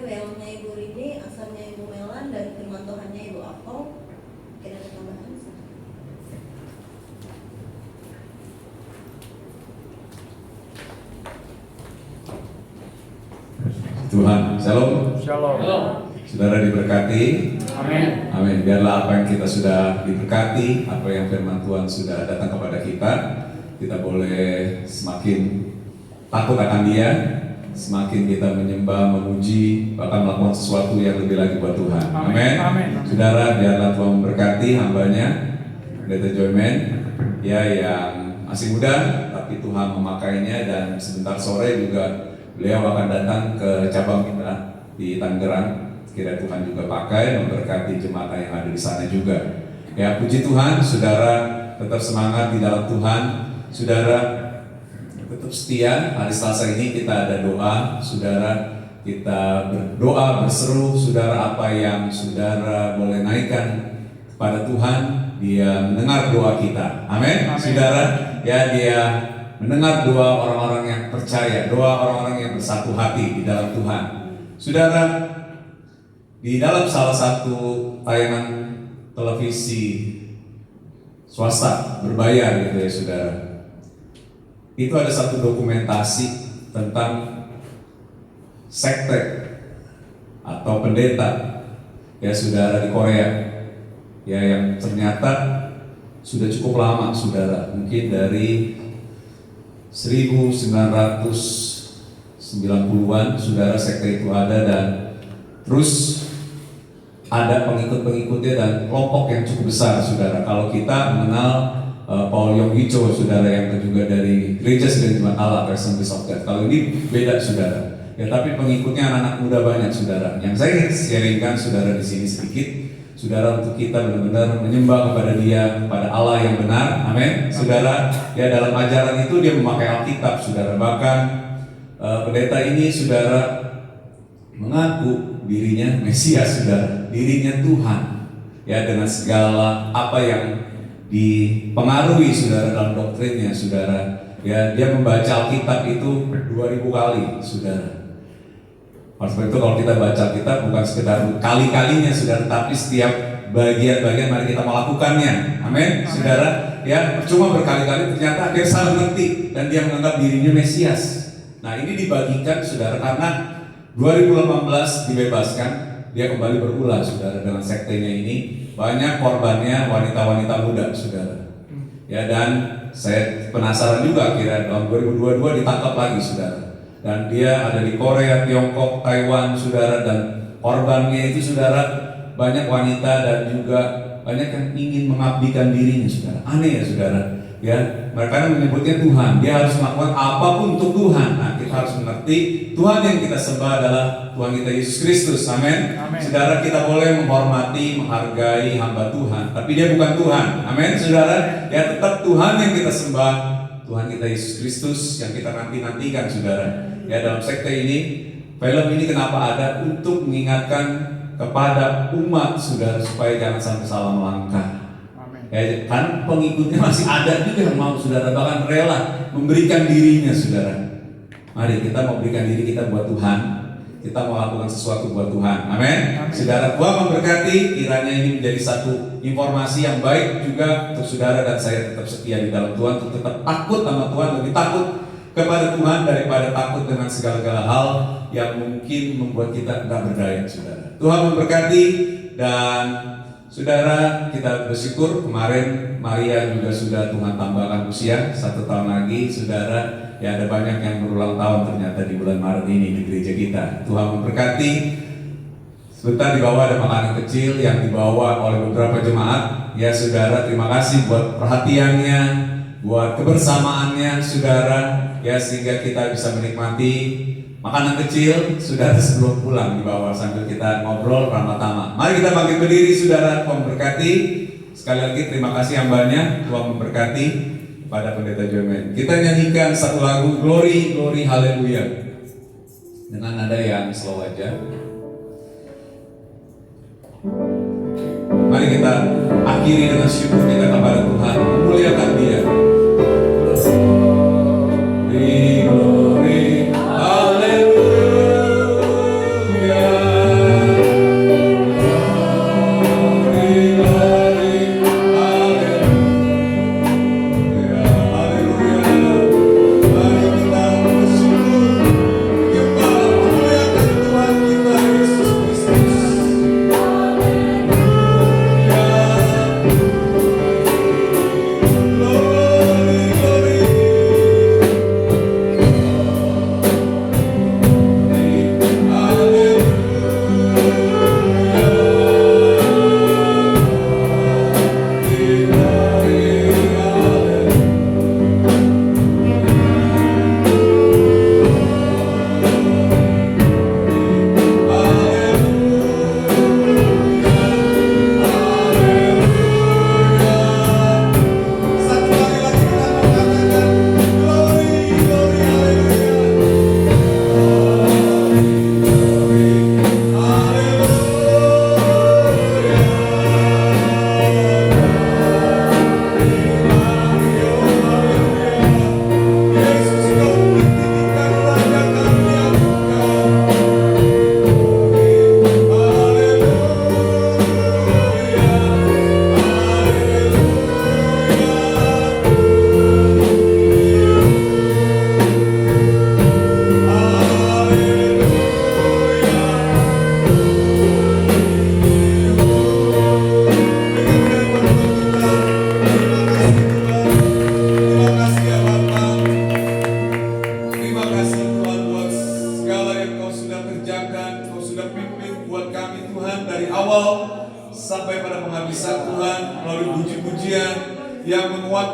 WO-nya Ibu Rini, asalnya Ibu Melan, dan firman Tuhannya Ibu Apong. Mungkin ada tambahan? Tuhan, shalom. Shalom. Saudara diberkati. Amin. Amin. Biarlah apa yang kita sudah diberkati, apa yang firman Tuhan sudah datang kepada kita boleh semakin takut akan Dia, semakin kita menyembah, memuji, bahkan melakukan sesuatu yang lebih lagi buat Tuhan. Amin. Amin. Saudara, biarlah Tuhan memberkati hambanya, Pendeta Joyman, ya yang masih muda, tapi Tuhan memakainya, dan sebentar sore juga beliau akan datang ke cabang kita di Tangerang. Kira Tuhan juga pakai memberkati jemaat yang ada di sana juga. Ya, puji Tuhan, saudara tetap semangat di dalam Tuhan, saudara tetap setia. Hari Selasa ini kita ada doa, saudara kita berdoa, berseru, saudara, apa yang saudara boleh naikkan kepada Tuhan, Dia mendengar doa kita. Amin. Saudara, ya, Dia mendengar doa orang-orang yang percaya, doa orang-orang yang bersatu hati di dalam Tuhan. Saudara, di dalam salah satu tayangan televisi swasta berbayar gitu ya saudara, itu ada satu dokumentasi tentang sekte atau pendeta ya saudara di Korea ya, yang ternyata sudah cukup lama saudara, mungkin dari 1990-an saudara sekte itu ada, dan terus ada pengikut-pengikutnya dan kelompok yang cukup besar saudara. Kalau kita mengenal Paul Yong Gicho saudara, yang juga dari Gereja Sedang Jemaat Allah Assemblies of God. Kalau ini beda saudara. Ya, tapi pengikutnya anak-anak muda banyak saudara. Yang saya ingin sharingkan saudara di sini sedikit, saudara, untuk kita benar-benar menyembah kepada Dia, kepada Allah yang benar. Amin. Saudara, ya, dalam ajaran itu dia memakai Alkitab saudara. Bahkan pendeta ini saudara mengaku dirinya Mesias saudara, dirinya Tuhan. Ya, dengan segala apa yang dipengaruhi saudara dalam doktrinnya saudara. Ya, dia membaca Alkitab itu 2000 kali saudara. Oleh itu kalau kita baca Alkitab bukan sekedar kali-kalinya saudara, tapi setiap bagian-bagian mari kita melakukannya. Amin. Saudara, ya, percuma berkali-kali ternyata dia salah ngerti dan dia menganggap dirinya Mesias. Nah, ini dibagikan saudara karena 2018 dibebaskan, dia kembali berulah saudara dengan sektenya ini. Banyak korbannya wanita-wanita muda saudara. Ya, dan saya penasaran juga, kira tahun 2022 ditangkap lagi saudara. Dan dia ada di Korea, Tiongkok, Taiwan saudara, dan korbannya itu saudara banyak wanita dan juga banyak yang ingin mengabdikan dirinya saudara. Aneh ya saudara. Ya, mereka menyebutnya Tuhan. Dia harus melakukan apapun untuk Tuhan. Nah, kita harus mengerti Tuhan yang kita sembah adalah Tuhan kita Yesus Kristus. Amin. Saudara, kita boleh menghormati, menghargai hamba Tuhan, tapi dia bukan Tuhan. Amin. Saudara, ya, tetap Tuhan yang kita sembah, Tuhan kita Yesus Kristus yang kita nantikan saudara. Ya, dalam sekte ini, film ini kenapa ada? Untuk mengingatkan kepada umat saudara supaya jangan sampai salah melangkah. Ya, kan pengikutnya masih ada juga yang mau saudara, bahkan rela memberikan dirinya saudara. Mari kita mau berikan diri kita buat Tuhan, kita mau lakukan sesuatu buat Tuhan. Amin. Saudara, Tuhan memberkati. Kiranya ini menjadi satu informasi yang baik juga untuk saudara dan saya tetap setia di dalam Tuhan, untuk tetap takut sama Tuhan, lebih takut kepada Tuhan daripada takut dengan segala-gala hal yang mungkin membuat kita tidak berdaya saudara. Tuhan memberkati. Dan saudara, kita bersyukur kemarin Maria juga sudah Tuhan tambahkan usia 1 tahun lagi saudara. Ya, ada banyak yang berulang tahun ternyata di bulan Maret ini di gereja kita. Tuhan memberkati. Sebentar di bawah ada makanan kecil yang dibawa oleh beberapa jemaat. Ya saudara, terima kasih buat perhatiannya, buat kebersamaannya saudara. Ya, sehingga kita bisa menikmati makanan kecil saudara sebelum pulang di bawah sambil kita ngobrol ramah-tamah. Mari kita bangkit berdiri saudara. Tuhan memberkati. Sekali lagi terima kasih hambanya. Tuhan memberkati pada pendeta Jomen. Kita nyanyikan satu lagu Glory, Glory, Haleluya dengan nada yang slow aja. Mari kita akhiri dengan syukur kita kepada Tuhan, memuliakan Dia. Glory, glory, haleluya. Glory, glory, haleluya. Haleluya. Mari kita bersyukur, menyembah, memuliakan Tuhan kita Yesus Kristus. Haleluya. Glory.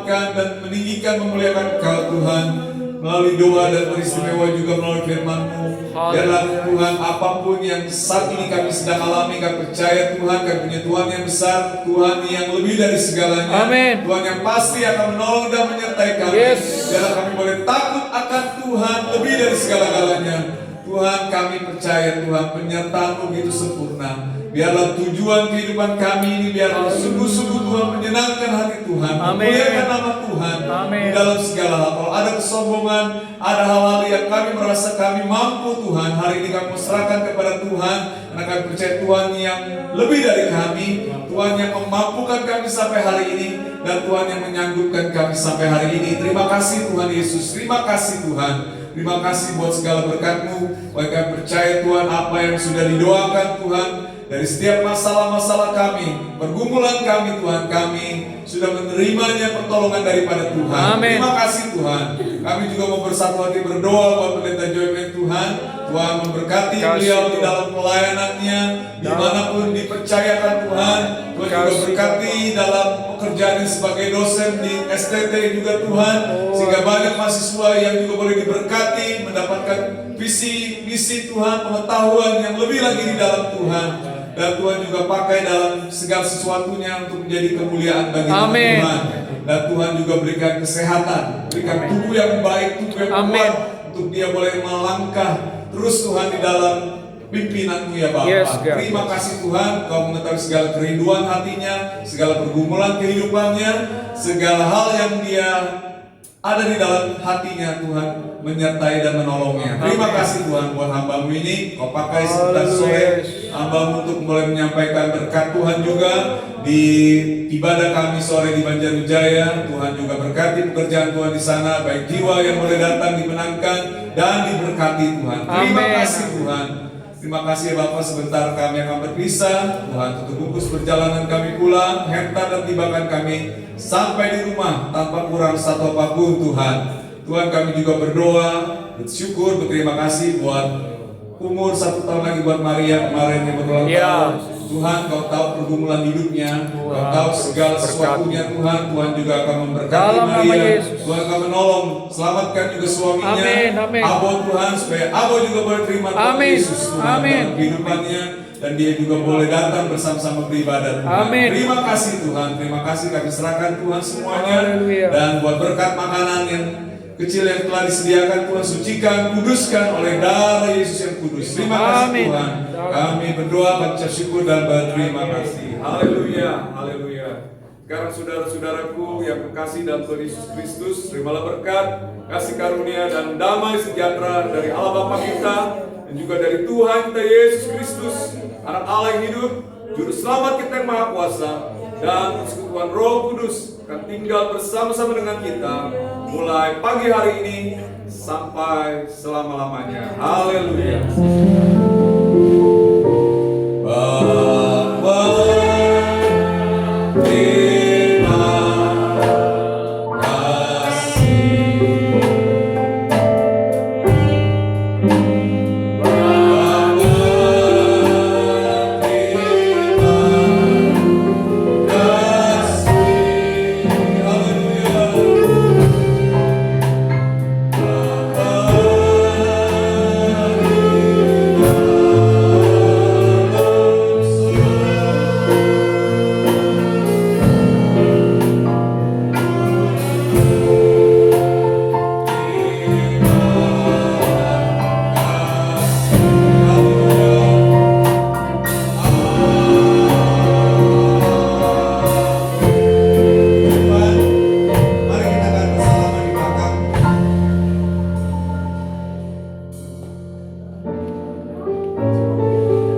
menghormatkan dan meninggikan, memuliakan Engkau Tuhan. Melalui doa dan peristimewa juga melalui firman-Mu. Biarlah Tuhan, apapun yang saat ini kami sedang alami, kami percaya Tuhan, kami punya Tuhan yang besar, Tuhan yang lebih dari segalanya. Amin. Tuhan yang pasti akan menolong dan menyertai kami. Yes. Biarlah kami boleh takut akan Tuhan lebih dari segala-galanya. Tuhan, kami percaya Tuhan, penyertaan-Mu begitu sempurna. Biarlah tujuan kehidupan kami ini biarlah sungguh-sungguh Tuhan menyenangkan hati Tuhan, Amin. memuliakan nama Tuhan Amin. di dalam segala hal. Kalau ada kesombongan, ada hal-hal yang kami merasa kami mampu Tuhan, hari ini kami serahkan kepada Tuhan, karena kami percaya Tuhan yang lebih dari kami, Tuhan yang memampukan kami sampai hari ini, dan Tuhan yang menyanggupkan kami sampai hari ini. Terima kasih Tuhan Yesus, terima kasih Tuhan. Terima kasih buat segala berkat-Mu. Kami percaya Tuhan apa yang sudah didoakan Tuhan dari setiap masalah-masalah kami, pergumulan kami Tuhan, kami sudah menerimanya pertolongan daripada Tuhan. Amin. Terima kasih Tuhan. Kami juga mau bersatu hati berdoa buat Pendeta Joyman Tuhan. Tuhan memberkati beliau di dalam pelayanannya, dimanapun dipercayakan Tuhan. Tuhan juga berkati dalam pekerjaannya sebagai dosen di STT juga Tuhan, sehingga banyak mahasiswa yang juga boleh diberkati, mendapatkan visi misi Tuhan, pengetahuan yang lebih lagi di dalam Tuhan. Dan Tuhan juga pakai dalam segala sesuatunya untuk menjadi kemuliaan bagi nama Amin. Tuhan. Dan Tuhan juga berikan kesehatan, berikan tubuh yang baik, tubuh yang Amin. kuat, untuk dia boleh melangkah terus Tuhan di dalam pimpinan-Mu ya Bapa. Yes, God. Terima kasih Tuhan, Kau mengetahui segala kerinduan hatinya, segala pergumulan kehidupannya, segala hal yang dia ada di dalam hatinya Tuhan, menyertai dan menolongnya. Terima kasih Tuhan buat hamba-Mu ini. Kau pakai sebentar sore hamba-Mu untuk mulai menyampaikan berkat Tuhan juga di ibadah kami sore di Banjarwijaya. Tuhan juga berkati pekerjaan Tuhan di sana, baik jiwa yang boleh datang dimenangkan dan diberkati Tuhan. Terima Amin. kasih Tuhan. Terima kasih ya Bapak, sebentar kami akan berpisah. Tuhan tutup bungkus perjalanan kami pulang, hantar dan tibakan kami sampai di rumah tanpa kurang satu apapun Tuhan. Tuhan, kami juga berdoa, bersyukur, berterima kasih buat umur 1 tahun lagi buat Maria kemarin yang berulang Ya. tahun. Tuhan, Kau tahu pergumulan hidupnya, Kau tahu segala sesuatunya Tuhan. Tuhan juga akan memberkati Dalam nama Maria. Yesus. Tuhan akan menolong, selamatkan juga suaminya. Amin, amin. Abo Tuhan, supaya Abo juga boleh terima Tuhan Amin, Yesus Tuhan amin. dalam kehidupannya, dan dia juga boleh datang bersama-sama beribadah Tuhan. Amin. Terima kasih Tuhan, terima kasih kami serahkan Tuhan semuanya. Haleluya. Dan buat berkat makanan yang kecil yang telah disediakan Tuhan, sucikan, kuduskan oleh darah Yesus yang kudus. Terima kasih Amin. Tuhan. Kami berdoa, mengucap syukur dan berterima kasih. Haleluya, haleluya. Sekarang saudara-saudaraku yang kekasih dalam Tuhan Yesus Kristus, terimalah berkat, kasih karunia dan damai sejahtera dari Allah Bapa kita dan juga dari Tuhan kita Yesus Kristus, Anak Allah yang hidup, Juru Selamat kita yang Maha Kuasa, dan persekutuan Roh Kudus akan tinggal bersama-sama dengan kita mulai pagi hari ini sampai selama-lamanya. Haleluya.